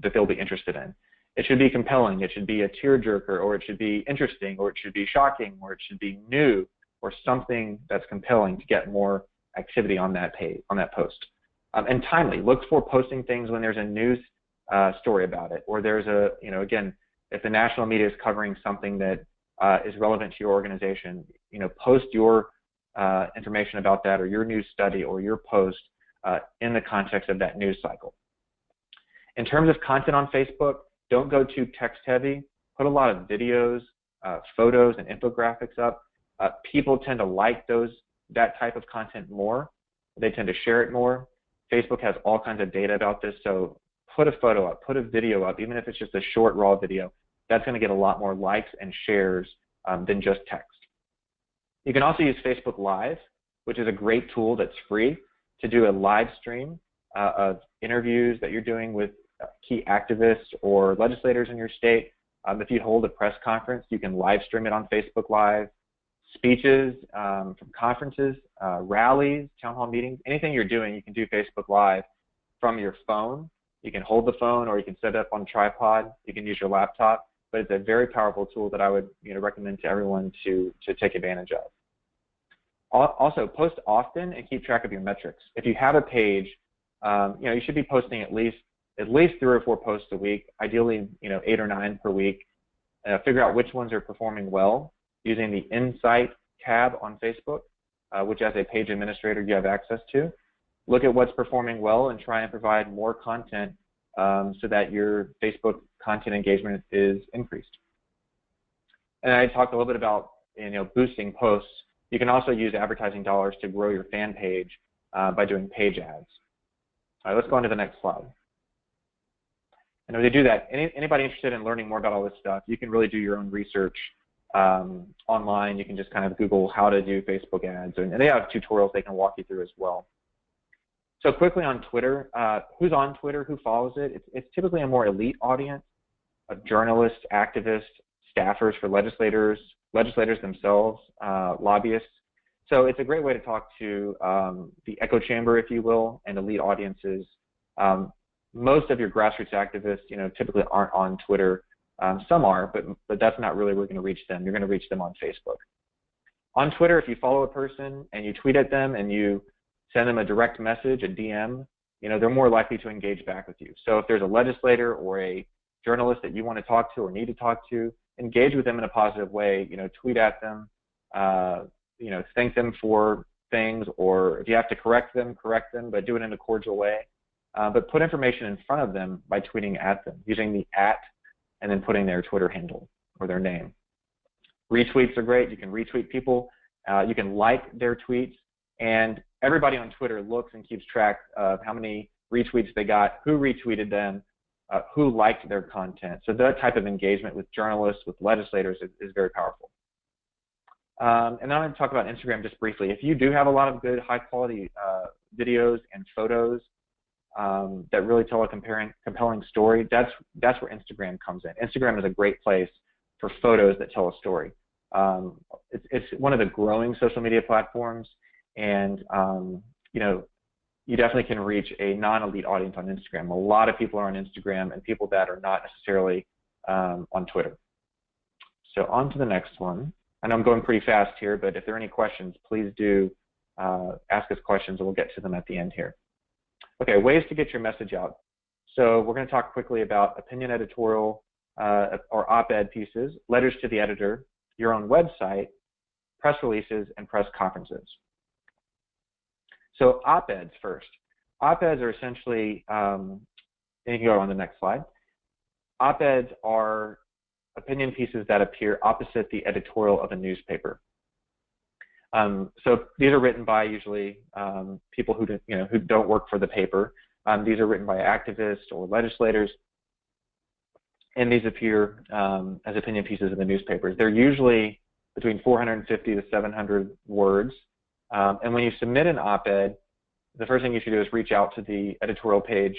S2: that they'll be interested in. It should be compelling. It should be a tearjerker, or it should be interesting, or it should be shocking, or it should be new, or something that's compelling to get more activity on that page, on that post. And timely. Look for posting things when there's a news story about it, or there's a, again, if the national media is covering something that is relevant to your organization, post your information about that, or your news study, or your post in the context of that news cycle. In terms of content on Facebook, don't go too text heavy. Put a lot of videos, photos, and infographics up. People tend to like that type of content more. They tend to share it more. Facebook has all kinds of data about this, so put a photo up, put a video up, even if it's just a short, raw video. That's going to get a lot more likes and shares than just text. You can also use Facebook Live, which is a great tool that's free to do a live stream of interviews that you're doing with key activists or legislators in your state. If you hold a press conference, you can live stream it on Facebook Live. Speeches from conferences, rallies, town hall meetings, anything you're doing, you can do Facebook Live from your phone. You can hold the phone, or you can set it up on a tripod. You can use your laptop, but it's a very powerful tool that I would recommend to everyone to take advantage of. Also, post often and keep track of your metrics. If you have a page, you should be posting at least 3 or 4 posts a week, ideally 8 or 9 per week. Figure out which ones are performing well using the Insight tab on Facebook, which as a page administrator you have access to. Look at what's performing well and try and provide more content so that your Facebook content engagement is increased. And I talked a little bit about boosting posts. You can also use advertising dollars to grow your fan page by doing page ads. All right, let's go on to the next slide. And when you do that, anybody interested in learning more about all this stuff, you can really do your own research online. You can just kind of Google how to do Facebook ads, and they have tutorials they can walk you through as well. So quickly on Twitter, who's on Twitter, who follows it? It's typically a more elite audience of journalists, activists, staffers for legislators themselves, lobbyists. So it's a great way to talk to the echo chamber, if you will, and elite audiences. Most of your grassroots activists, typically aren't on Twitter. Some are, but that's not really where you're going to reach them. You're going to reach them on Facebook. On Twitter, if you follow a person and you tweet at them and you send them a direct message, a DM, they're more likely to engage back with you. So if there's a legislator or a journalist that you want to talk to or need to talk to, engage with them in a positive way. Tweet at them, thank them for things, or if you have to correct them, but do it in a cordial way. But put information in front of them by tweeting at them, using the @ and then putting their Twitter handle or their name. Retweets are great. You can retweet people. You can like their tweets. And everybody on Twitter looks and keeps track of how many retweets they got, who retweeted them, who liked their content. So that type of engagement with journalists, with legislators is very powerful. And then I'm going to talk about Instagram just briefly. If you do have a lot of good, high-quality videos and photos that really tell a compelling story, that's where Instagram comes in. Instagram is a great place for photos that tell a story. It's one of the growing social media platforms, and you definitely can reach a non-elite audience on Instagram. A lot of people are on Instagram, and people that are not necessarily on Twitter. So on to the next one. I know I'm going pretty fast here, but if there are any questions, please do ask us questions, and we'll get to them at the end here. Okay, ways to get your message out. So we're going to talk quickly about opinion editorial or op-ed pieces, letters to the editor, your own website, press releases, and press conferences. So op-eds first. Op-eds are essentially, and you can go on the next slide. Op-eds are opinion pieces that appear opposite the editorial of a newspaper. So these are written by usually people who don't work for the paper. These are written by activists or legislators, and these appear as opinion pieces in the newspapers. They're usually between 450 to 700 words. And when you submit an op-ed, the first thing you should do is reach out to the editorial page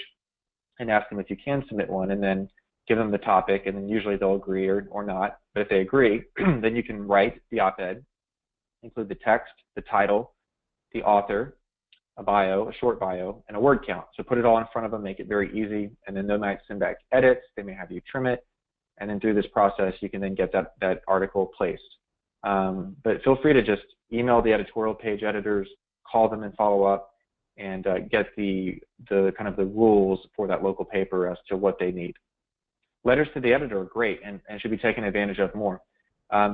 S2: and ask them if you can submit one, and then give them the topic, and then usually they'll agree or not. But if they agree, then you can write the op-ed, include the text, the title, the author, a bio, a short bio, and a word count. So put it all in front of them, make it very easy, and then they might send back edits, they may have you trim it, and then through this process you can then get that article placed. But feel free to just email the editorial page editors, call them and follow up, and get the kind of the rules for that local paper as to what they need. Letters to the editor are great and should be taken advantage of more.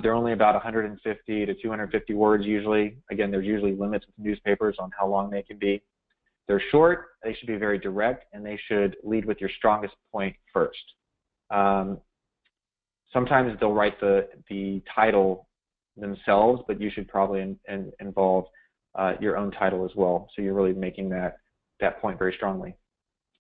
S2: They're only about 150 to 250 words usually. Again, there's usually limits with newspapers on how long they can be. They're short, they should be very direct, and they should lead with your strongest point first. Sometimes they'll write the title themselves, but you should probably involve your own title as well, so you're really making that point very strongly.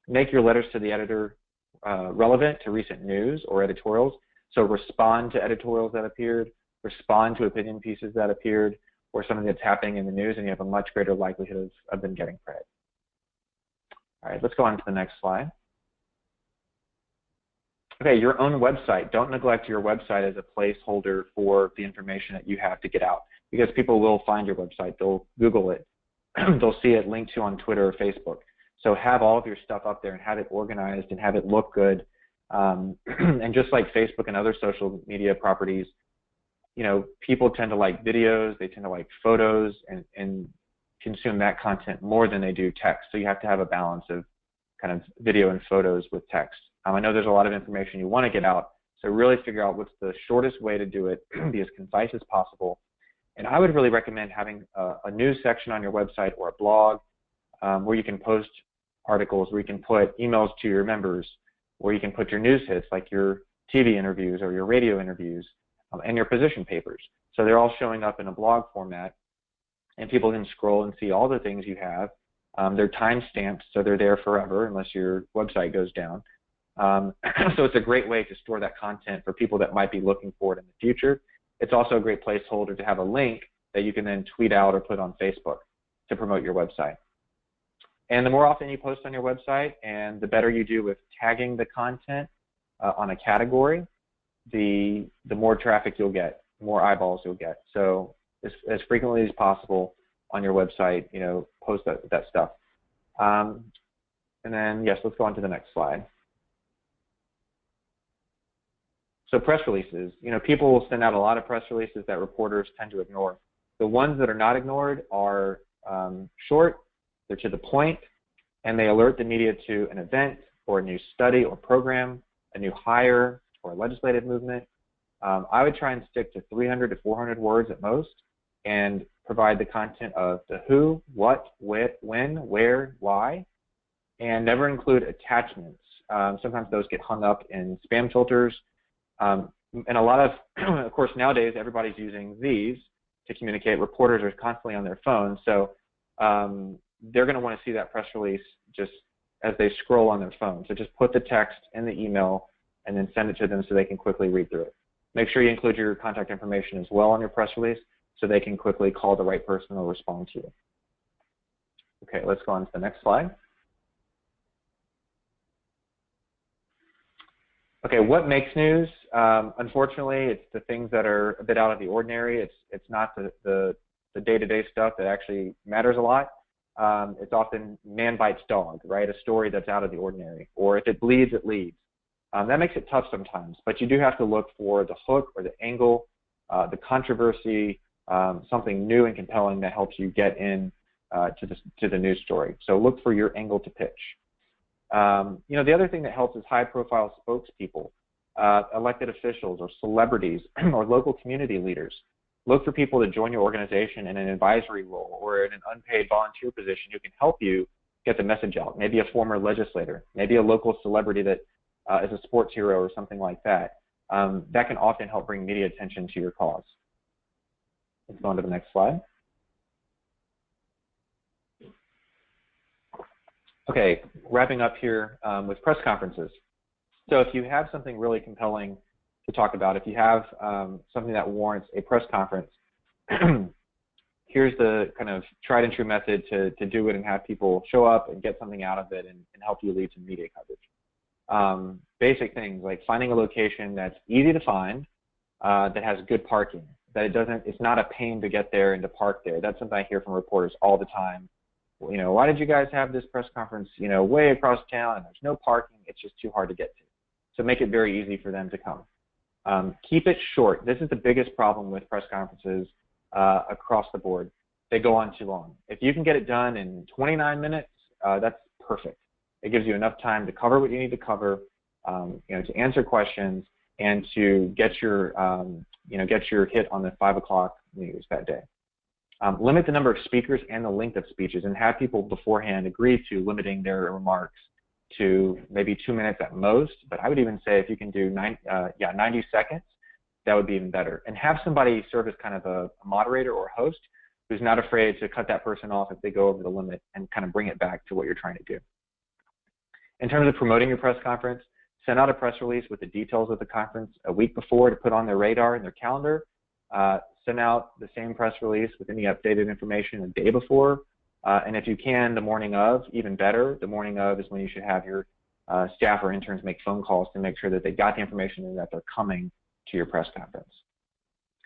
S2: Make your letters to the editor relevant to recent news or editorials. So respond to editorials that appeared, respond to opinion pieces that appeared, or something that's happening in the news, and you have a much greater likelihood of them getting credit. All right, let's go on to the next slide. Okay, your own website. Don't neglect your website as a placeholder for the information that you have to get out, because people will find your website. They'll Google it. They'll see it linked to on Twitter or Facebook. So have all of your stuff up there and have it organized and have it look good. And just like Facebook and other social media properties, you know, people tend to like videos, they tend to like photos and consume that content more than they do text. So you have to have a balance of kind of video and photos with text. I know there's a lot of information you want to get out, so really figure out what's the shortest way to do it, be as concise as possible. And I would really recommend having a news section on your website or a blog where you can post articles, where you can put emails to your members, where you can put your news hits like your TV interviews or your radio interviews and your position papers. So they're all showing up in a blog format, and people can scroll and see all the things you have. They're time-stamped, so they're there forever unless your website goes down. So it's a great way to store that content for people that might be looking for it in the future. It's also a great placeholder to have a link that you can then tweet out or put on Facebook to promote your website. And the more often you post on your website and the better you do with tagging the content on a category, the more traffic you'll get, the more eyeballs you'll get. So as frequently as possible on your website, you know, post that stuff. And then, yes, let's go on to the next slide. So press releases, you know, people will send out a lot of press releases that reporters tend to ignore. The ones that are not ignored are short, they're to the point, and they alert the media to an event or a new study or program, a new hire or a legislative movement. I would try and stick to 300 to 400 words at most and provide the content of the who, what, when, where, why, and never include attachments. Sometimes those get hung up in spam filters. And a lot of course, nowadays, everybody's using these to communicate. Reporters are constantly on their phones, so they're going to want to see that press release just as they scroll on their phone. So just put the text in the email and then send it to them so they can quickly read through it. Make sure you include your contact information as well on your press release so they can quickly call the right person or respond to you. Okay, let's go on to the next slide. Okay, what makes news? Unfortunately, it's the things that are a bit out of the ordinary. It's not the day-to-day stuff that actually matters a lot. It's often man bites dog, right? A story that's out of the ordinary. Or if it bleeds, it leads. That makes it tough sometimes, but you do have to look for the hook or the angle, the controversy, something new and compelling that helps you get in to the news story. So look for your angle to pitch. You know, the other thing that helps is high-profile spokespeople, elected officials or celebrities or local community leaders. Look for people to join your organization in an advisory role or in an unpaid volunteer position who can help you get the message out. Maybe a former legislator, maybe a local celebrity that is a sports hero or something like that. That can often help bring media attention to your cause. Let's go on to the next slide. Okay, wrapping up here with press conferences. So if you have something really compelling to talk about, if you have something that warrants a press conference, here's the kind of tried and true method to do it and have people show up and get something out of it and help you lead some media coverage. Basic things like finding a location that's easy to find, that has good parking, that it's not a pain to get there and to park there. That's something I hear from reporters all the time. You know, why did you guys have this press conference, you know, way across town and there's no parking, it's just too hard to get to. So make it very easy for them to come. Keep it short. This is the biggest problem with press conferences across the board. They go on too long. If you can get it done in 29 minutes, that's perfect. It gives you enough time to cover what you need to cover, you know, to answer questions and to get your, you know, get your hit on the 5 o'clock news that day. Limit the number of speakers and the length of speeches, and have people beforehand agree to limiting their remarks to maybe 2 minutes at most. But I would even say if you can do 90 seconds, that would be even better. And have somebody serve as kind of a moderator or host who's not afraid to cut that person off if they go over the limit and kind of bring it back to what you're trying to do. In terms of promoting your press conference, send out a press release with the details of the conference a week before to put on their radar and their calendar. Send out the same press release with any updated information the day before. And if you can, the morning of, even better. The morning of is when you should have your staff or interns make phone calls to make sure that they got the information and that they're coming to your press conference.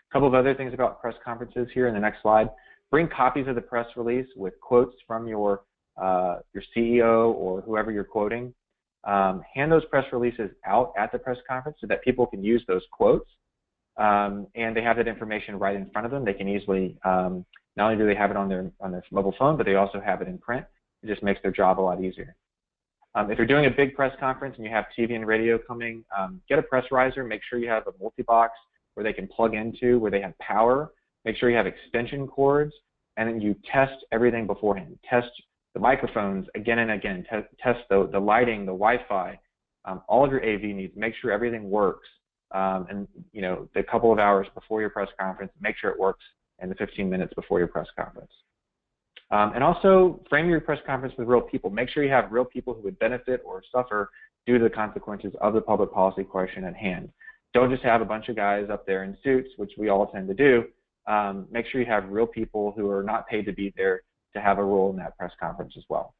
S2: A couple of other things about press conferences here in the next slide. Bring copies of the press release with quotes from your CEO or whoever you're quoting. Hand those press releases out at the press conference so that people can use those quotes. And they have that information right in front of them. They can easily, not only do they have it on their mobile phone, but they also have it in print. It just makes their job a lot easier. If you're doing a big press conference and you have TV and radio coming, get a press riser. Make sure you have a multi-box where they can plug into, where they have power. Make sure you have extension cords, and then you test everything beforehand. Test the microphones again and again. Test the lighting, the Wi-Fi, all of your AV needs. Make sure everything works. And you know, the couple of hours before your press conference, make sure it works in the 15 minutes before your press conference. And also frame your press conference with real people. Make sure you have real people who would benefit or suffer due to the consequences of the public policy question at hand. Don't just have a bunch of guys up there in suits, which we all tend to do. Make sure you have real people who are not paid to be there to have a role in that press conference as well.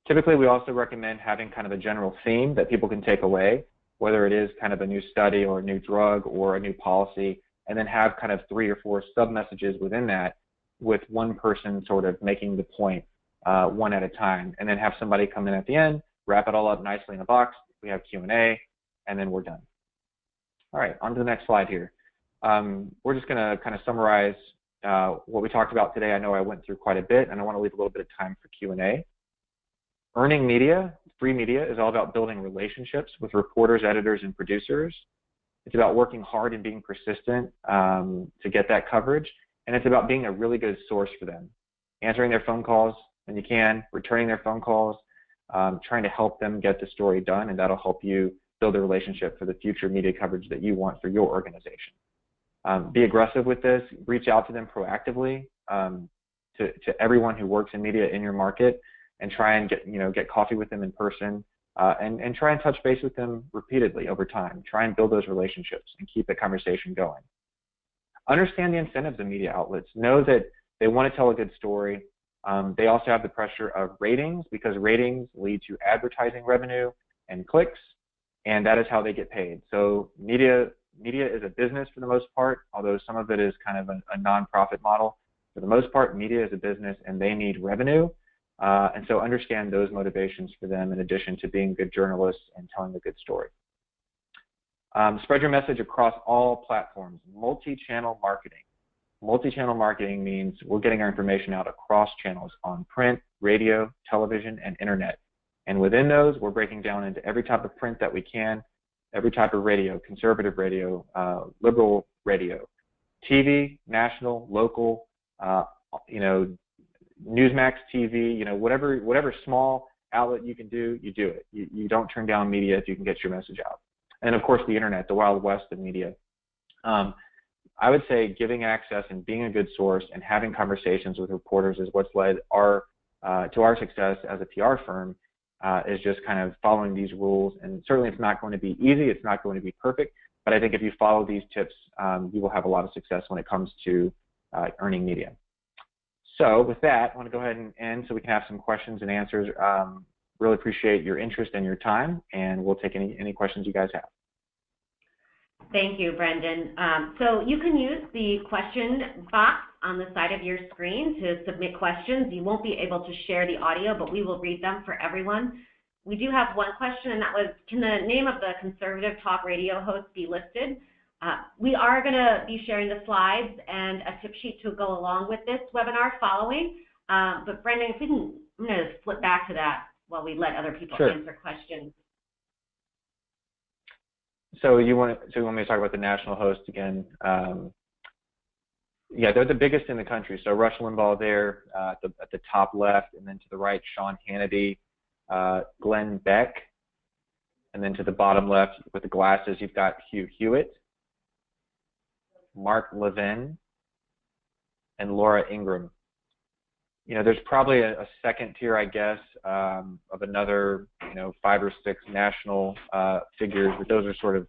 S2: Typically, we also recommend having kind of a general theme that people can take away, whether it is kind of a new study or a new drug or a new policy, and then have kind of 3 or 4 sub-messages within that, with one person sort of making the point one at a time, and then have somebody come in at the end, wrap it all up nicely in a box. We have Q&A, and then we're done. All right, on to the next slide here. We're just going to kind of summarize what we talked about today. I know I went through quite a bit, and I want to leave a little bit of time for Q&A. Earning media, free media, is all about building relationships with reporters, editors, and producers. It's about working hard and being persistent to get that coverage. And it's about being a really good source for them, answering their phone calls when you can, returning their phone calls, trying to help them get the story done, and that'll help you build a relationship for the future media coverage that you want for your organization. Be aggressive with this. Reach out to them proactively, to everyone who works in media in your market, and try and get coffee with them in person, and try and touch base with them repeatedly over time. Try and build those relationships and keep the conversation going. Understand the incentives of media outlets. Know that they want to tell a good story. They also have the pressure of ratings, because ratings lead to advertising revenue and clicks, and that is how they get paid. So media is a business for the most part, although some of it is kind of a nonprofit model. For the most part, media is a business, and they need revenue. And so understand those motivations for them, in addition to being good journalists and telling a good story. Spread your message across all platforms. Multi-channel marketing. Multi-channel marketing means we're getting our information out across channels on print, radio, television, and internet. And within those, we're breaking down into every type of print that we can, every type of radio, conservative radio, liberal radio, TV, national, local, Newsmax TV, whatever small outlet you can do, you do it. You don't turn down media if you can get your message out. And of course, the internet, the Wild West of media. I would say giving access and being a good source and having conversations with reporters is what's led our to our success as a PR firm is just kind of following these rules. And certainly it's not going to be easy, it's not going to be perfect, but I think if you follow these tips, you will have a lot of success when it comes to earning media. So with that, I want to go ahead and end so we can have some questions and answers. Really appreciate your interest and your time, and we'll take any questions you guys have.
S1: Thank you, Brendan. So you can use the question box on the side of your screen to submit questions. You won't be able to share the audio, but we will read them for everyone. We do have one question, and that was, can the name of the conservative talk radio host be listed? We are going to be sharing the slides and a tip sheet to go along with this webinar following. But Brendan, if we can, I'm going to flip back to that while we let other people answer questions.
S2: So you want me to talk about the national host again? Yeah, they're the biggest in the country. So Rush Limbaugh there at the top left, and then to the right, Sean Hannity, Glenn Beck, and then to the bottom left with the glasses, you've got Hugh Hewitt, Mark Levin, and Laura Ingraham. You know, there's probably a second tier, I guess, of another, 5 or 6 national figures, but those are sort of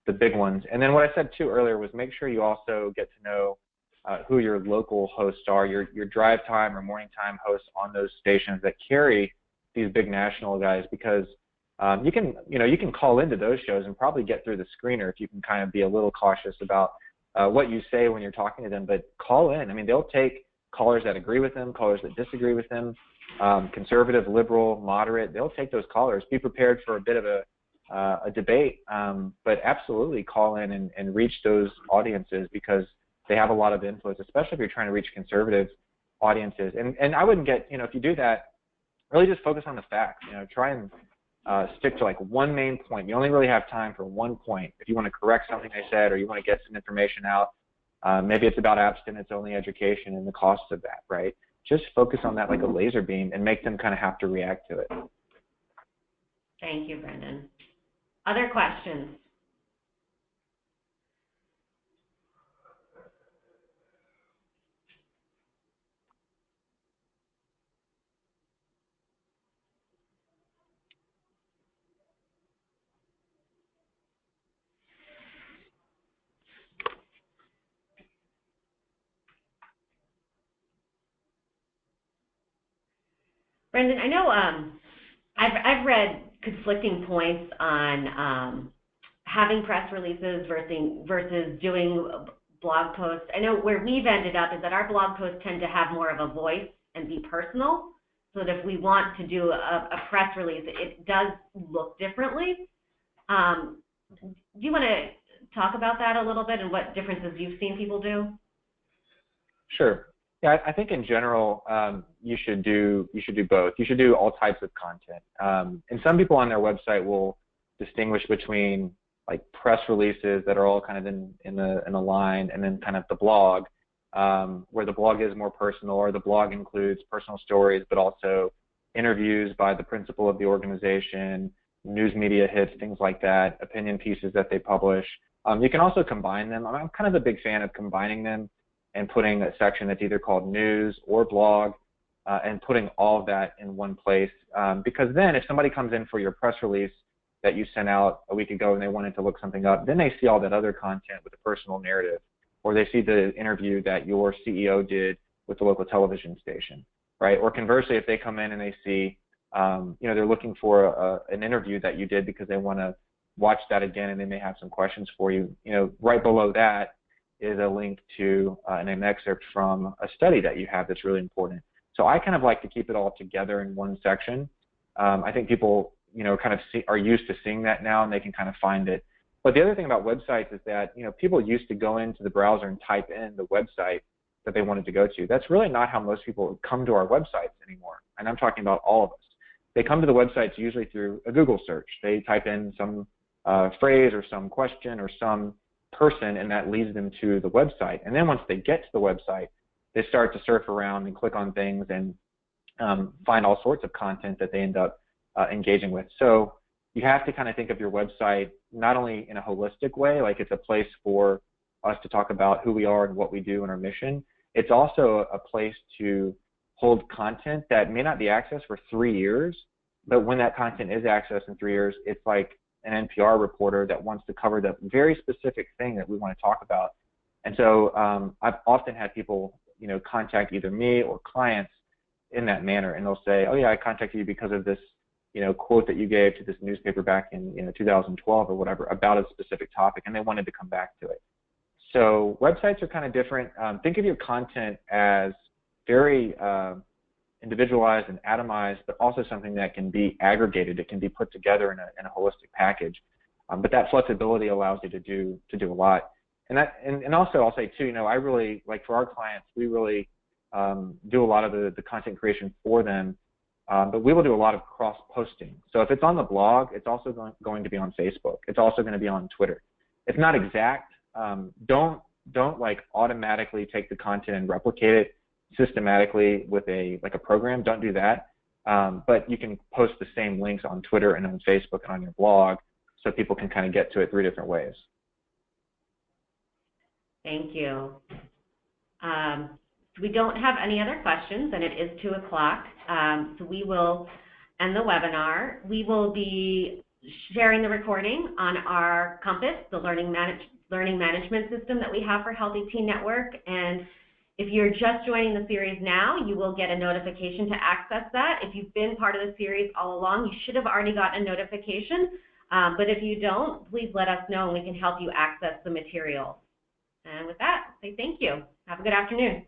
S2: the big ones. And then what I said too earlier was make sure you also get to know who your local hosts are, your drive time or morning time hosts on those stations that carry these big national guys, because you can call into those shows and probably get through the screener if you can kind of be a little cautious about what you say when you're talking to them. But call in. I mean, they'll take callers that agree with them, callers that disagree with them, conservative, liberal, moderate. They'll take those callers. Be prepared for a bit of a debate, but absolutely call in and reach those audiences, because they have a lot of influence, especially if you're trying to reach conservative audiences. And I wouldn't get, if you do that, really just focus on the facts. Try and stick to like one main point. You only really have time for one point. If you want to correct something they said, or you want to get some information out, maybe it's about abstinence-only education and the costs of that, right? Just focus on that like a laser beam and make them kind of have to react to it.
S1: Thank you, Brendan. Other questions? Brendan, I know I've read conflicting points on having press releases versus doing blog posts. I know where we've ended up is that our blog posts tend to have more of a voice and be personal, so that if we want to do a press release, it does look differently. Do you want to talk about that a little bit and what differences you've seen people do?
S2: Sure. Yeah, I think in general, you should do both. You should do all types of content. And some people on their website will distinguish between like press releases that are all kind of in a line, and then kind of the blog, where the blog is more personal, or the blog includes personal stories, but also interviews by the principal of the organization, news media hits, things like that, opinion pieces that they publish. You can also combine them. I'm kind of a big fan of combining them and putting a section that's either called news or blog, and putting all of that in one place. Because then if somebody comes in for your press release that you sent out a week ago and they wanted to look something up, then they see all that other content with a personal narrative, or they see the interview that your CEO did with the local television station, right? Or conversely, if they come in and they see, they're looking for an interview that you did because they want to watch that again, and they may have some questions for you. Right below that is a link to an excerpt from a study that you have that's really important. So I kind of like to keep it all together in one section. I think people, kind of are used to seeing that now, and they can kind of find it. But the other thing about websites is that, people used to go into the browser and type in the website that they wanted to go to. That's really not how most people come to our websites anymore. And I'm talking about all of us. They come to the websites usually through a Google search. They type in some phrase or some question or some person, and that leads them to the website. And then once they get to the website, they start to surf around and click on things and find all sorts of content that they end up engaging with. So you have to kind of think of your website not only in a holistic way, like it's a place for us to talk about who we are and what we do and our mission. It's also a place to hold content that may not be accessed for 3 years, but when that content is accessed in 3 years, it's like an NPR reporter that wants to cover the very specific thing that we want to talk about. And so I've often had people, contact either me or clients in that manner, and they'll say, oh yeah, I contacted you because of this, quote that you gave to this newspaper back in 2012 or whatever about a specific topic, and they wanted to come back to it. So websites are kind of different. Think of your content as very individualized and atomized, but also something that can be aggregated. It can be put together in a holistic package. But that flexibility allows you to do a lot. And also I'll say too, I really, like for our clients, we really do a lot of the content creation for them, but we will do a lot of cross-posting. So if it's on the blog, it's also going to be on Facebook. It's also going to be on Twitter. It's not exact. Don't like automatically take the content and replicate it systematically with a program. Don't do that. But you can post the same links on Twitter and on Facebook and on your blog, so people can kind of get to it 3 different ways.
S1: Thank you. We don't have any other questions, and it is 2 o'clock. So we will end the webinar. We will be sharing the recording on our Compass, the learning management system that we have for Healthy Teen Network. And if you're just joining the series now, you will get a notification to access that. If you've been part of the series all along, you should have already gotten a notification. But if you don't, please let us know and we can help you access the material. And with that, I'll say thank you. Have a good afternoon.